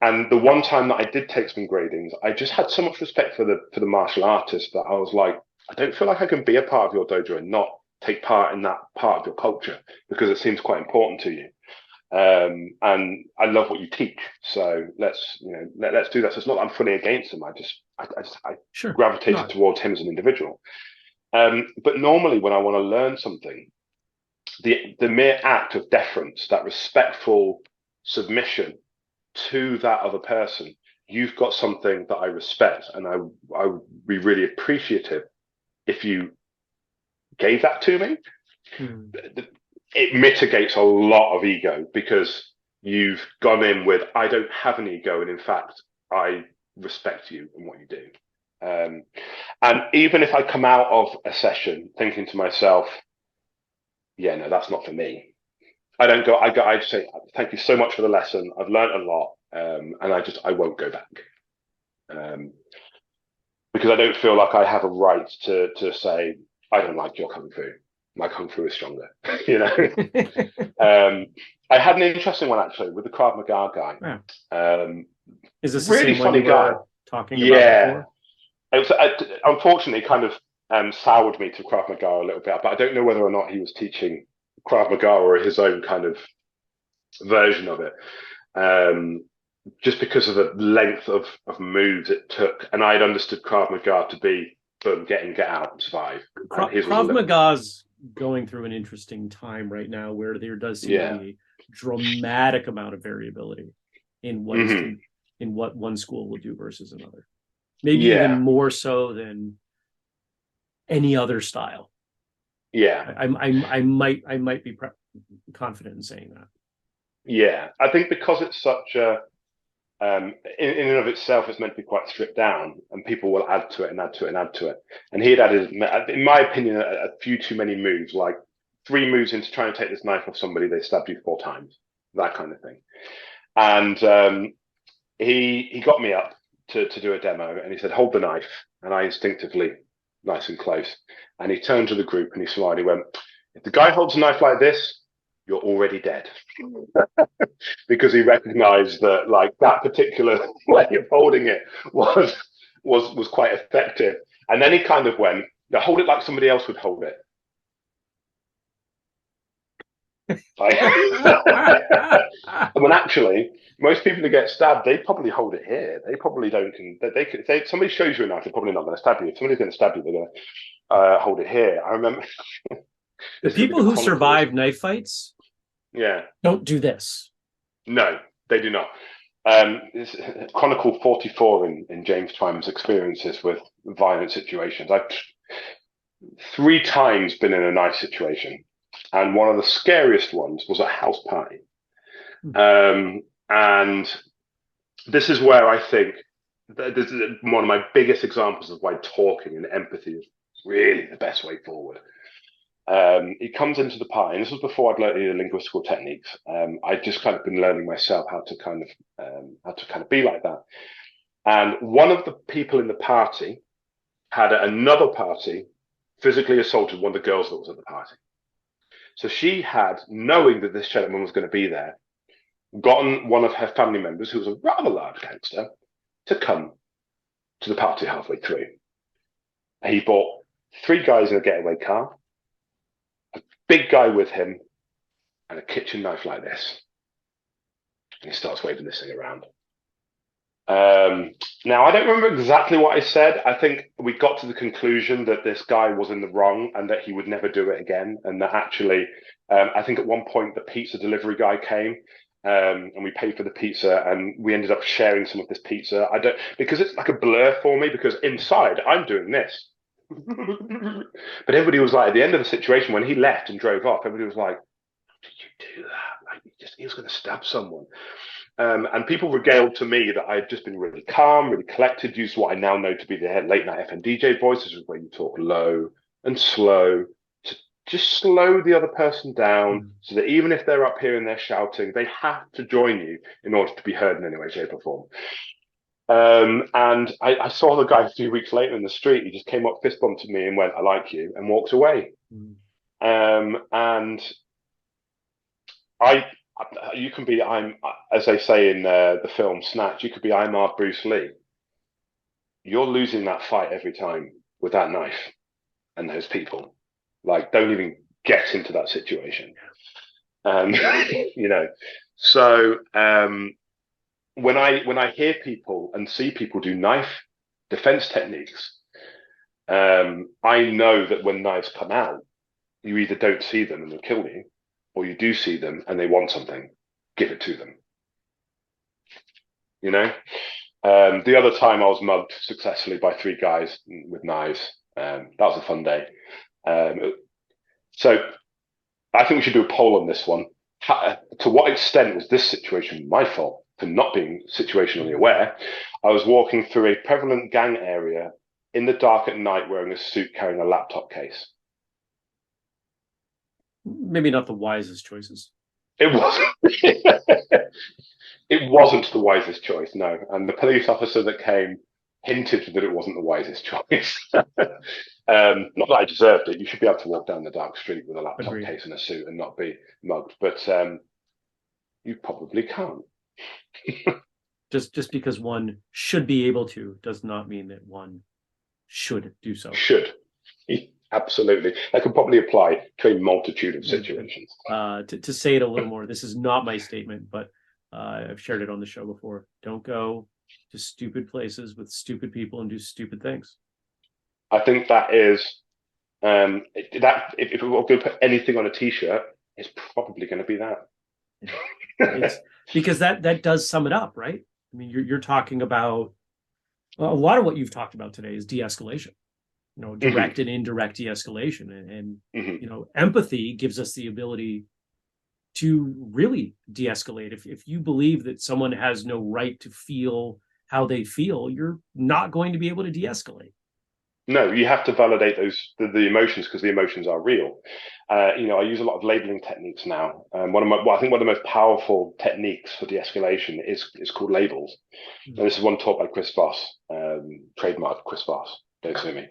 Speaker 2: And the one time that I did take some gradings, I just had so much respect for the martial artist that I was like, I don't feel like I can be a part of your dojo and not take part in that part of your culture, because it seems quite important to you. And I love what you teach. So let's do that. So it's not that I'm fully against him. I
Speaker 1: Sure.
Speaker 2: gravitated
Speaker 1: No.
Speaker 2: towards him as an individual. But normally when I want to learn something, the mere act of deference, that respectful submission to that other person, you've got something that I respect, and I would be really appreciative if you gave that to me. It mitigates a lot of ego, because you've gone in with, I don't have an ego, and in fact, I respect you and what you do. And even if I come out of a session thinking to myself, yeah, no, that's not for me, I don't go. I just say, thank you so much for the lesson. I've learned a lot, and I won't go back, because I don't feel like I have a right to say, I don't like your kung fu. My kung fu is stronger, you know. I had an interesting one actually with the Krav Maga guy.
Speaker 1: Yeah. Is this
Speaker 2: really
Speaker 1: the same
Speaker 2: funny
Speaker 1: one you
Speaker 2: guy.
Speaker 1: were talking about before?
Speaker 2: Unfortunately, kind of soured me to Krav Maga a little bit, but I don't know whether or not he was teaching Krav Maga or his own kind of version of it. Just because of the length of moves it took, and I had understood Krav Maga to be boom, get in, get out, survive.
Speaker 1: Krav Maga's going through an interesting time right now, where there does seem to be a dramatic amount of variability in what in what one school will do versus another. Maybe even more so than any other style.
Speaker 2: Yeah,
Speaker 1: I might be confident in saying that.
Speaker 2: Yeah, I think because it's such a in and of itself, it's meant to be quite stripped down, and people will add to it and add to it and add to it. And he had added, in my opinion, a few too many moves, like 3 moves into trying to take this knife off somebody, they stabbed you 4 times, that kind of thing. And he got me up to do a demo, and he said, hold the knife. And I instinctively, nice and close. And he turned to the group and he smiled. He went, if the guy holds a knife like this, you're already dead. Because he recognized that, like, that particular way of holding it was quite effective. And then he kind of went, now hold it like somebody else would hold it. When actually, most people who get stabbed, they probably hold it here. They probably don't. If somebody shows you a knife, they're probably not going to stab you. If somebody's going to stab you, they're going to hold it here. I remember
Speaker 1: the people who survive knife fights, don't do this.
Speaker 2: No, they do not. Chronicle 44 in James Twyman's experiences with violent situations. I've 3 times been in a knife situation, and one of the scariest ones was at a house party. And this is where I think this is one of my biggest examples of why talking and empathy is really the best way forward. He comes into the party, and this was before I'd learned any of the linguistical techniques. I'd just kind of been learning myself how to kind of be like that. And one of the people in the party had at another party physically assaulted one of the girls that was at the party. So she had, knowing that this gentleman was going to be there, gotten one of her family members, who was a rather large gangster, to come to the party halfway through. He bought 3 guys in a getaway car, a big guy with him, and a kitchen knife like this. And he starts waving this thing around. Now, I don't remember exactly what I said. I think we got to the conclusion that this guy was in the wrong and that he would never do it again. And that actually, I think at one point the pizza delivery guy came, and we paid for the pizza, and we ended up sharing some of this pizza. Because it's like a blur for me, because inside I'm doing this. But everybody was like, at the end of the situation, when he left and drove off, everybody was like, how did you do that? Like, he was going to stab someone. And people regaled to me that I had just been really calm, really collected, used what I now know to be the late night FM DJ voice, which is where you talk low and slow to just slow the other person down, so that even if they're up here and they're shouting, they have to join you in order to be heard in any way, shape, or form. And I saw the guy a few weeks later in the street. He just came up, fist bumped me, and went, "I like you," and walked away. And you can be, as they say in the film Snatch, you could be, I'm our Bruce Lee. You're losing that fight every time with that knife and those people. Like, don't even get into that situation. Um, you know, so when I hear people and see people do knife defense techniques, I know that when knives come out, you either don't see them and they'll kill you, or you do see them and they want something, give it to them. You know, the other time I was mugged successfully by three guys with knives. That was a fun day. So I think we should do a poll on this one. To what extent was this situation my fault for not being situationally aware? I was walking through a prevalent gang area in the dark at night wearing a suit carrying a laptop case.
Speaker 1: Maybe not the wisest choices.
Speaker 2: It wasn't. It wasn't the wisest choice, no. And the police officer that came hinted that it wasn't the wisest choice. Not that I deserved it. You should be able to walk down the dark street with a laptop
Speaker 1: Agreed.
Speaker 2: case and a suit and not be mugged. But you probably can't.
Speaker 1: Just because one should be able to does not mean that one should do so.
Speaker 2: Should. Absolutely. That could probably apply to a multitude of situations.
Speaker 1: To say it a little more, this is not my statement, but I've shared it on the show before. Don't go to stupid places with stupid people and do stupid things.
Speaker 2: I think that is that if we're going to put anything on a t-shirt, it's probably going to be that.
Speaker 1: It's because that does sum it up, right? I mean, you're talking about a lot of what you've talked about today is de-escalation. You know, direct and indirect de-escalation, and you know, empathy gives us the ability to really de-escalate. If you believe that someone has no right to feel how they feel, you're not going to be able to de-escalate.
Speaker 2: No, you have to validate the emotions because the emotions are real. You know, I use a lot of labeling techniques now. I think one of the most powerful techniques for de-escalation is called labels. And this is one taught by Chris Voss, trademark Chris Voss. Don't sue me.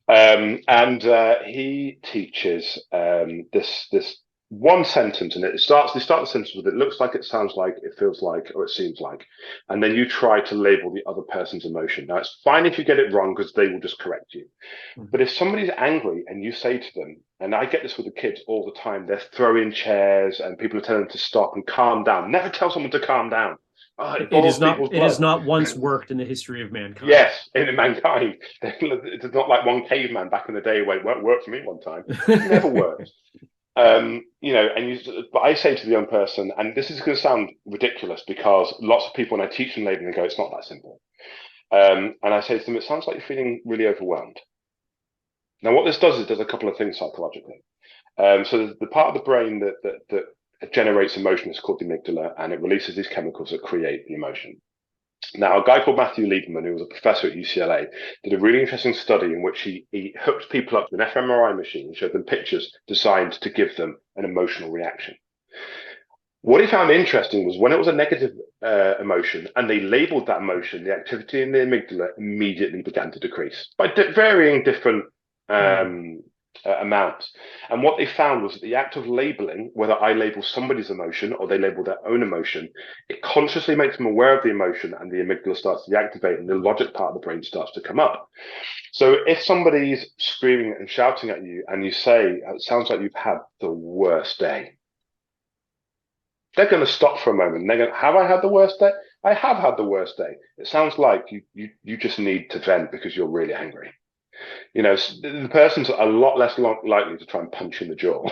Speaker 2: And he teaches this one sentence, and they start the sentence with "it looks like, it sounds like, it feels like, or it seems like," and then you try to label the other person's emotion. Now, it's fine if you get it wrong because they will just correct you. But if somebody's angry and you say to them, and I get this with the kids all the time, they're throwing chairs and people are telling them to stop and calm down. Never tell someone to calm down. Oh, it
Speaker 1: has not once worked in the history of mankind.
Speaker 2: Yes, in mankind. It's not like one caveman back in the day where it worked for me one time. It never worked. You know, but I say to the young person, and this is going to sound ridiculous because lots of people, when I teach them labeling, they go, "It's not that simple." And I say to them, "It sounds like you're feeling really overwhelmed." Now, what this does is does a couple of things psychologically. So the part of the brain that generates emotion is called the amygdala, and it releases these chemicals that create the emotion. Now, a guy called Matthew Lieberman, who was a professor at UCLA, did a really interesting study in which he hooked people up to an fMRI machine and showed them pictures designed to give them an emotional reaction. What he found interesting was when it was a negative emotion and they labeled that emotion, the activity in the amygdala immediately began to decrease by varying different amounts. And what they found was that the act of labeling, whether I label somebody's emotion or they label their own emotion, it consciously makes them aware of the emotion and the amygdala starts to deactivate and the logic part of the brain starts to come up. So if somebody's screaming and shouting at you and you say, "It sounds like you've had the worst day," they're going to stop for a moment. And they're going, "Have I had the worst day? I have had the worst day. It sounds like you just need to vent because you're really angry." You know, the person's a lot less likely to try and punch you in the jaw,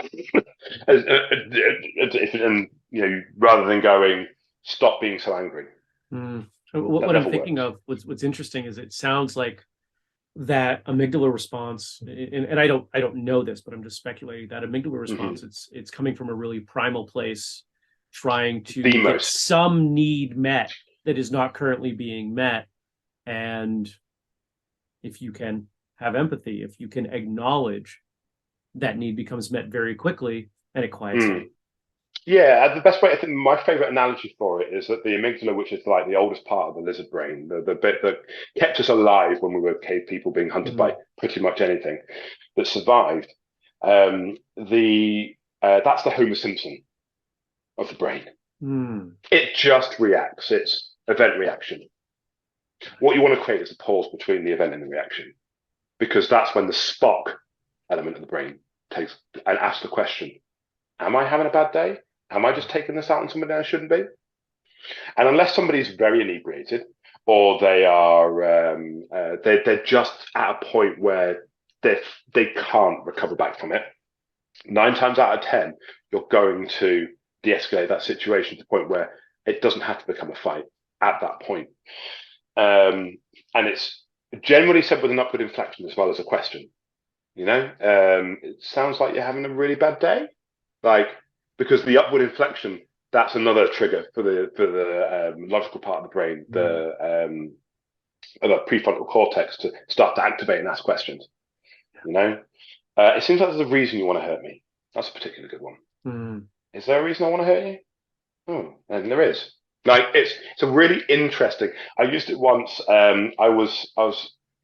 Speaker 2: and you know, rather than going, "Stop being so angry."
Speaker 1: What I'm thinking of, what's interesting is it sounds like that amygdala response, and I don't know this, but I'm just speculating that amygdala response. It's coming from a really primal place, trying to get some need met that is not currently being met, and if you can have empathy, if you can acknowledge that need becomes met very quickly and it quiets down.
Speaker 2: Yeah, the best way, I think my favorite analogy for it is that the amygdala, which is like the oldest part of the lizard brain, the bit that kept us alive when we were cave people being hunted by pretty much anything that survived, that's the Homer Simpson of the brain. It just reacts. It's event reaction. What you want to create is a pause between the event and the reaction, because that's when the Spock element of the brain takes and asks the question, "Am I having a bad day? Am I just taking this out on somebody I shouldn't be? And unless somebody's very inebriated, or they are they're just at a point where they can't recover back from it, 9 times out of 10, you're going to de-escalate that situation to the point where it doesn't have to become a fight at that point. And it's generally said with an upward inflection as well as a question. It sounds like you're having a really bad day, like, because the upward inflection, that's another trigger for the logical part of the brain, the prefrontal cortex, to start to activate and ask questions. It seems like there's a reason you want to hurt me. That's a particularly good one. Is there a reason I want to hurt you? Oh, and there is. Like, it's a really interesting. I used it once.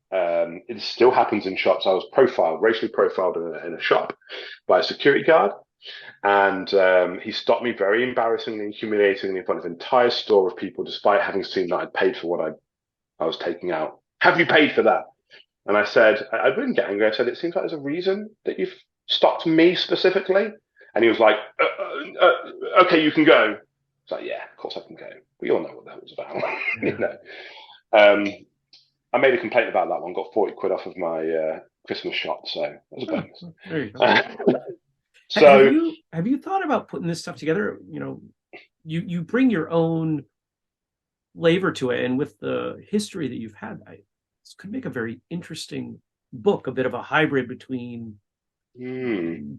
Speaker 2: It still happens in shops. I was racially profiled in a shop by a security guard, and he stopped me very embarrassingly and humiliatingly in front of an entire store of people, despite having seen that I'd paid for what I was taking out. Have you paid for that? And I said, I didn't get angry. I said, it seems like there's a reason that you've stopped me specifically. And he was like, okay, you can go. It's like, yeah, of course I can go. We all know what that was about. I made a complaint about that one, got 40 quid off of my Christmas shop, so that was a bonus.
Speaker 1: There you go.
Speaker 2: So
Speaker 1: have you thought about putting this stuff together? You bring your own flavor to it, and with the history that you've had, this could make a very interesting book, a bit of a hybrid between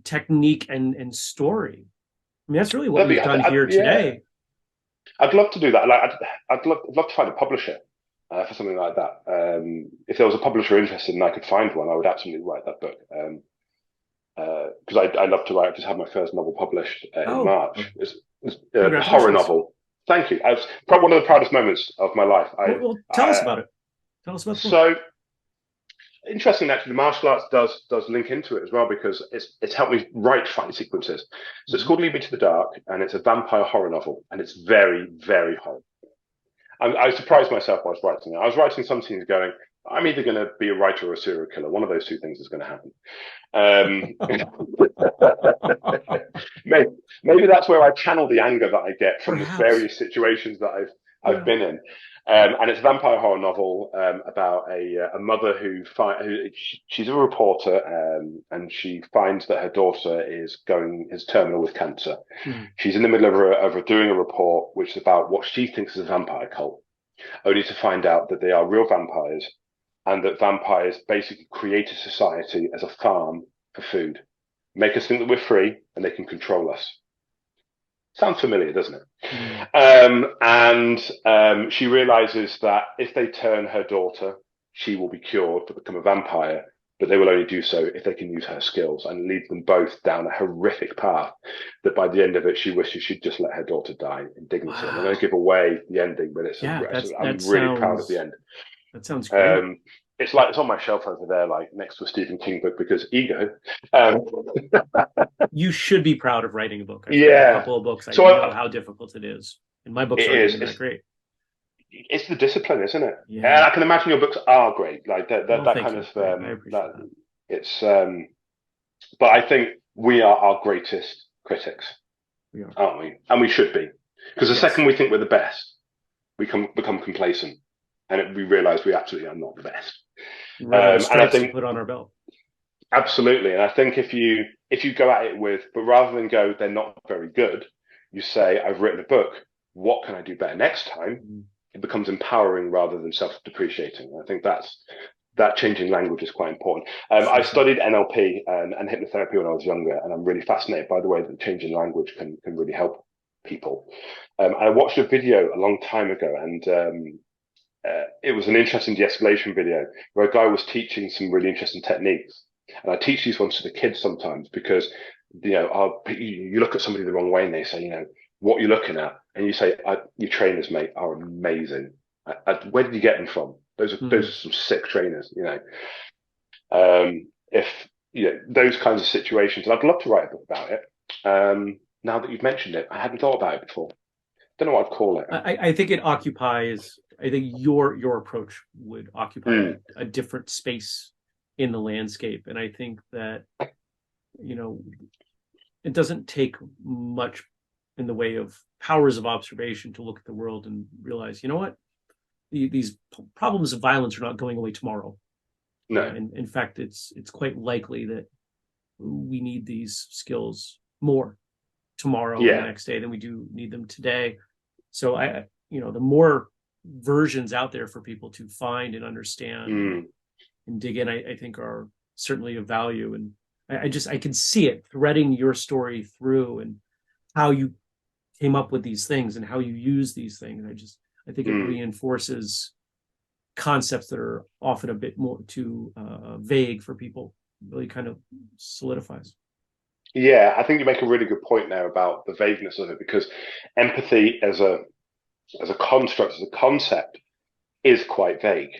Speaker 1: technique and story. I mean, that's really what we've done here today.
Speaker 2: I'd love to do that. Like, I'd love to find a publisher for something like that. If there was a publisher interested and I could find one, I would absolutely write that book. Because I love to write. I just had my first novel published in March. It's a horror novel. Thank you. It's probably one of the proudest moments of my life.
Speaker 1: Well, tell us about it. Tell us about it.
Speaker 2: So, interesting, actually, the martial arts does link into it as well, because it's helped me write fight sequences. So it's called Lead Me to the Dark, and it's a vampire horror novel, and it's very, very horror. I surprised myself while I was writing it. I was writing some scenes going, I'm either going to be a writer or a serial killer. One of those two things is going to happen. Maybe that's where I channel the anger that I get from the various situations that I've been in. And it's a vampire horror novel about a mother she's a reporter, and she finds that her daughter is terminal with cancer. She's in the middle of doing a report which is about what she thinks is a vampire cult, only to find out that they are real vampires, and that vampires basically create a society as a farm for food, make us think that we're free, and they can control us. Sounds familiar, doesn't it? She realizes that if they turn her daughter, she will be cured to become a vampire, but they will only do so if they can use her skills, and leads them both down a horrific path that by the end of it, she wishes she'd just let her daughter die in dignity. Wow. I'm going to give away the ending, but I'm really proud of the end.
Speaker 1: That sounds great.
Speaker 2: It's on my shelf over there, like next to a Stephen King book, because ego.
Speaker 1: You should be proud of writing a book. I've read a couple of books. I know how difficult it is, and my books aren't that great.
Speaker 2: It's the discipline, isn't it? Yeah. And I can imagine your books are great. Like that kind of.
Speaker 1: I appreciate that.
Speaker 2: It's. But I think we are our greatest critics, aren't we? And we should be, because the second we think we're the best, we become complacent, and we realize we absolutely are not the best.
Speaker 1: And I think put on our belt.
Speaker 2: Absolutely, and I think if you go at it with, but rather than go, they're not very good, you say, I've written a book. What can I do better next time? It becomes empowering rather than self-depreciating. I think that changing language is quite important. I studied NLP and hypnotherapy when I was younger, and I'm really fascinated by the way that changing language can really help people. I watched a video a long time ago, and it was an interesting de-escalation video where a guy was teaching some really interesting techniques. And I teach these ones to the kids sometimes because, you look at somebody the wrong way and they say, what you're looking at, and you say, your trainers, mate, are amazing. Where did you get them from? Those are some sick trainers, If those kinds of situations, and I'd love to write a book about it. Now that you've mentioned it, I hadn't thought about it before. Don't know what I'd call it.
Speaker 1: I think it occupies. I think your approach would occupy a different space in the landscape, and I think that it doesn't take much in the way of powers of observation to look at the world and realize, you know what, these problems of violence are not going away tomorrow.
Speaker 2: No.
Speaker 1: And in fact, it's quite likely that we need these skills more tomorrow and the next day than we do need them today. So the more versions out there for people to find and understand and dig in, I think are certainly of value. And I can see it threading your story through and how you came up with these things and how you use these things. I think it reinforces concepts that are often a bit more too vague for people. It really kind of solidifies.
Speaker 2: Yeah, I think you make a really good point there about the vagueness of it, because empathy as a construct, as a concept, is quite vague.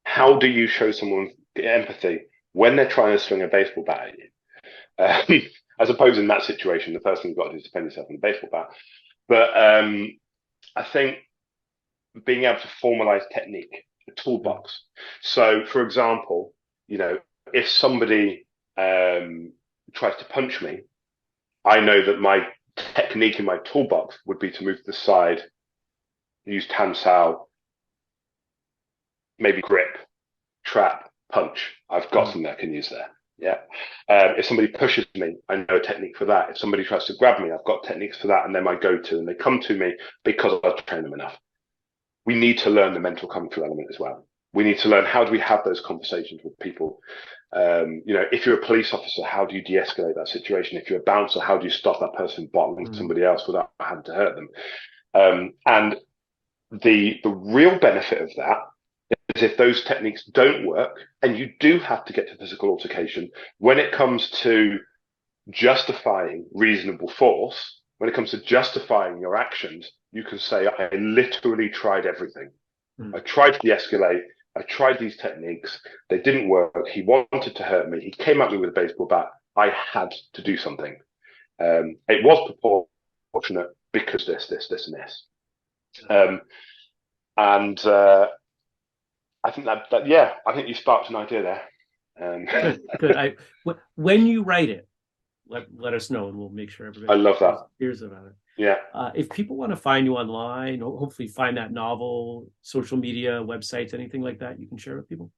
Speaker 2: How do you show someone empathy when they're trying to swing a baseball bat at you? I suppose in that situation, the first thing you've got to do is defend yourself with a baseball bat. But I think being able to formalize technique, a toolbox. So, for example, if somebody tries to punch me, I know that my technique in my toolbox would be to move to the side, use tansao, maybe grip, trap, punch. I've got something I can use there. Yeah. If somebody pushes me, I know a technique for that. If somebody tries to grab me, I've got techniques for that, and they're my go-to, and they come to me because I've trained them enough. We need to learn the mental come through element as well. We need to learn, how do we have those conversations with people? If you're a police officer, how do you de-escalate that situation? If you're a bouncer, how do you stop that person bottling somebody else without having to hurt them? And the real benefit of that is, if those techniques don't work and you do have to get to physical altercation, when it comes to justifying reasonable force, when it comes to justifying your actions, you can say, I literally tried everything. I tried to de-escalate. I tried these techniques. They didn't work. He wanted to hurt me. He came at me with a baseball bat. I had to do something. It was proportionate because this, and this. I think I think you sparked an idea there.
Speaker 1: Good. When you write it, let us know, and we'll make sure everybody
Speaker 2: I love that.
Speaker 1: hears about it.
Speaker 2: Yeah.
Speaker 1: If people want to find you online, hopefully find that novel, social media, websites, anything like that, you can share with people.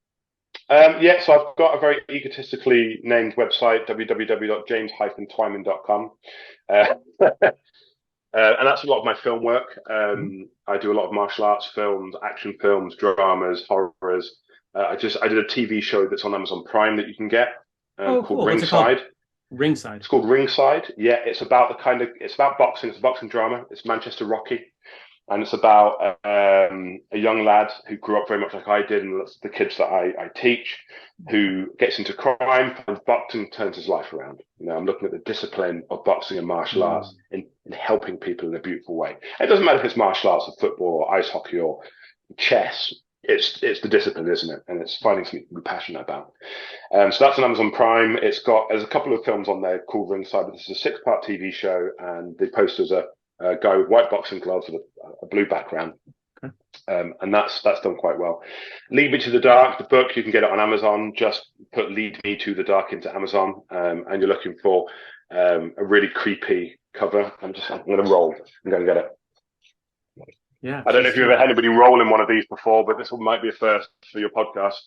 Speaker 2: So I've got a very egotistically named website, www.james-twyman.com. And that's a lot of my film work. I do a lot of martial arts films, action films, dramas, horrors. I did a TV show that's on Amazon Prime that you can get called Ringside.
Speaker 1: Ringside.
Speaker 2: It's called Ringside. Yeah, it's about it's about boxing. It's a boxing drama. It's Manchester Rocky, and it's about a young lad who grew up very much like I did, and that's the kids that I teach, who gets into crime, and boxing turns his life around. I'm looking at the discipline of boxing and martial arts in helping people in a beautiful way. It doesn't matter if it's martial arts or football or ice hockey or chess. It's the discipline, isn't it? And it's finding something to be passionate about. So that's on Amazon Prime. There's a couple of films on there called Ringside, but this is a 6-part TV show, and the posters are a guy with white boxing gloves with a blue background. And that's done quite well. Lead Me to the Dark, the book, you can get it on Amazon. Just put Lead Me to the Dark into Amazon, and you're looking for a really creepy cover. I'm going to roll. I'm going to get it.
Speaker 1: Yeah.
Speaker 2: I don't know if you've ever had anybody roll in one of these before, but this one might be a first for your podcast.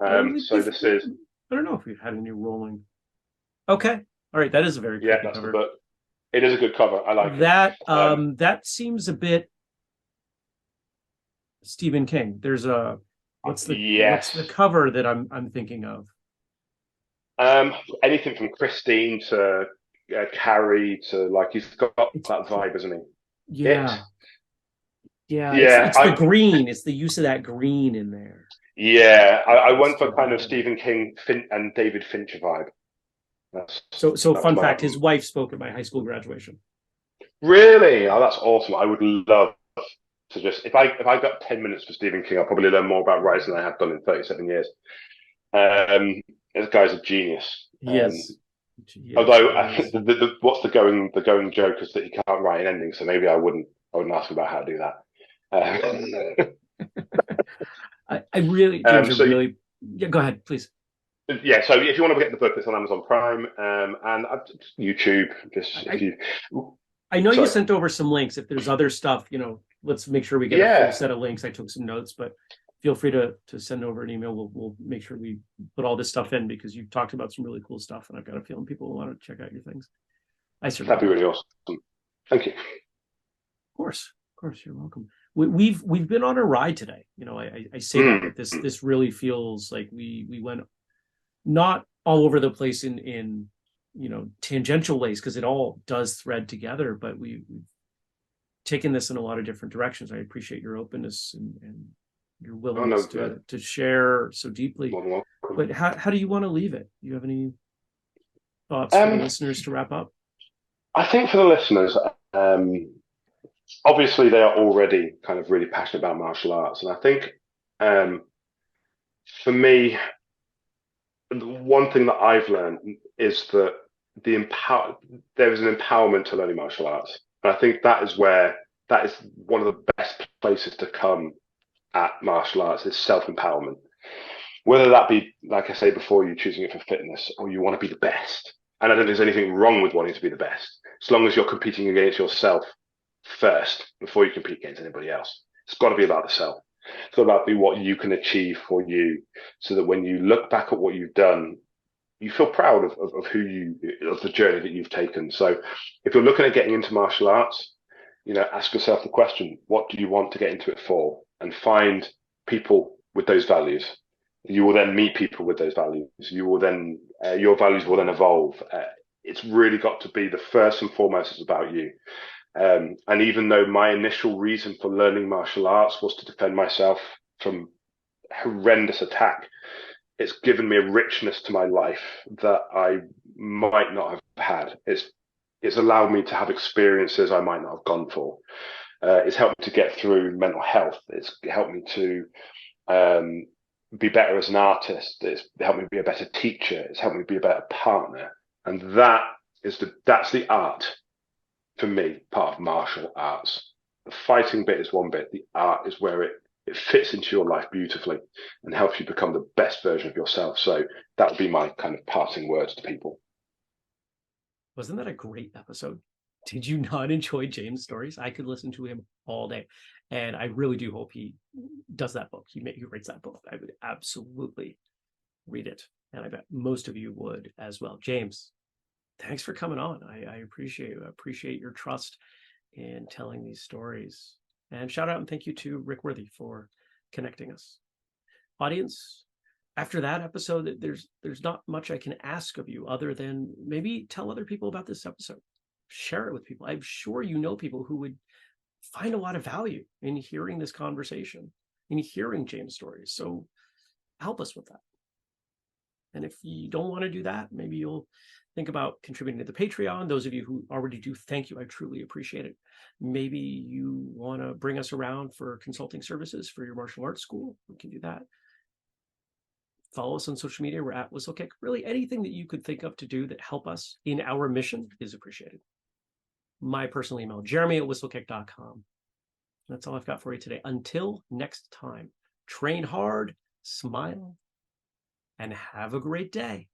Speaker 2: This is...
Speaker 1: I don't know if we've had any rolling. Okay. All right. That is a very good
Speaker 2: that's
Speaker 1: cover.
Speaker 2: The book. It is a good cover. I like
Speaker 1: that.
Speaker 2: it.
Speaker 1: That seems a bit Stephen King. There's what's the cover that I'm thinking of?
Speaker 2: Anything from Christine to Carrie to he's got that vibe, isn't he?
Speaker 1: Yeah. It's the green. It's the use of that green in there.
Speaker 2: Yeah, I went for kind of Stephen King and David Fincher vibe.
Speaker 1: So fun fact, his wife spoke at my high school graduation.
Speaker 2: Really? Oh, that's awesome. I would love to if I got 10 minutes for Stephen King, I'll probably learn more about writing than I have done in 37 years. This guy's a genius.
Speaker 1: Yes.
Speaker 2: Although what's the going joke is that he can't write an ending, so maybe I wouldn't ask him about how to do that.
Speaker 1: I really, go ahead, please.
Speaker 2: Yeah, so if you want to get the book, it's on Amazon Prime and YouTube.
Speaker 1: I know you
Speaker 2: Sorry.
Speaker 1: sent over some links. If there's other stuff, let's make sure we get a full
Speaker 2: Yeah,
Speaker 1: set of links. I took some notes, but feel free to send over an email. We'll make sure we put all this stuff in, because you've talked about some really cool stuff, and I've got a feeling people will want to check out your things. I certainly
Speaker 2: that'd be
Speaker 1: will.
Speaker 2: really awesome. Thank you.
Speaker 1: Of course, you're welcome. We've been on a ride today. I say that,
Speaker 2: Mm.
Speaker 1: but this really feels like we went not all over the place in tangential ways, because it all does thread together, but we've taken this in a lot of different directions. I appreciate your openness and your
Speaker 2: Oh,
Speaker 1: willingness
Speaker 2: no,
Speaker 1: to share so deeply.
Speaker 2: more than welcome.
Speaker 1: But how do you want to leave it? Do you have any thoughts for the
Speaker 2: Um,
Speaker 1: listeners to wrap up?
Speaker 2: I think for the listeners, obviously they are already kind of really passionate about martial arts, and I think for me, one thing that I've learned is that there is an empowerment to learning martial arts, and I think that is one of the best places to come at martial arts is self-empowerment. Whether that be, like I say before, you choosing it for fitness or you want to be the best. And I don't think there's anything wrong with wanting to be the best, as long as you're competing against yourself first before you compete against anybody else. It's got to be about the self. It's got about what you can achieve for you, so that when you look back at what you've done, you feel proud of the journey that you've taken. So if you're looking at getting into martial arts, ask yourself the question, what do you want to get into it for? And find people with those values. You will then meet people with those values. Your values will then evolve. It's really got to be the first and foremost is about you. And even though my initial reason for learning martial arts was to defend myself from horrendous attack, it's given me a richness to my life that I might not have had. It's allowed me to have experiences I might not have gone for. It's helped me to get through mental health. It's helped me to be better as an artist. It's helped me be a better teacher. It's helped me be a better partner. And that's the art for me, part of martial arts. The fighting bit is one bit. The art is where it fits into your life beautifully and helps you become the best version of yourself. So that would be my kind of parting words to people.
Speaker 1: Wasn't that a great episode? Did you not enjoy James' stories? I could listen to him all day. And I really do hope he does that book. He writes that book. I would absolutely read it. And I bet most of you would as well. James, thanks for coming on. I appreciate your trust in telling these stories. And shout out and thank you to Rick Worthy for connecting us. Audience, after that episode, there's not much I can ask of you other than maybe tell other people about this episode. Share it with people. I'm sure you know people who would find a lot of value in hearing this conversation, in hearing James' stories. So help us with that. And if you don't want to do that, maybe you'll think about contributing to the Patreon. Those of you who already do, thank you. I truly appreciate it. Maybe you want to bring us around for consulting services for your martial arts school. We can do that. Follow us on social media. We're at whistlekick. Really, anything that you could think of to do that help us in our mission is appreciated. My personal email, jeremy@whistlekick.com. That's all I've got for you today. Until next time, train hard, smile, and have a great day.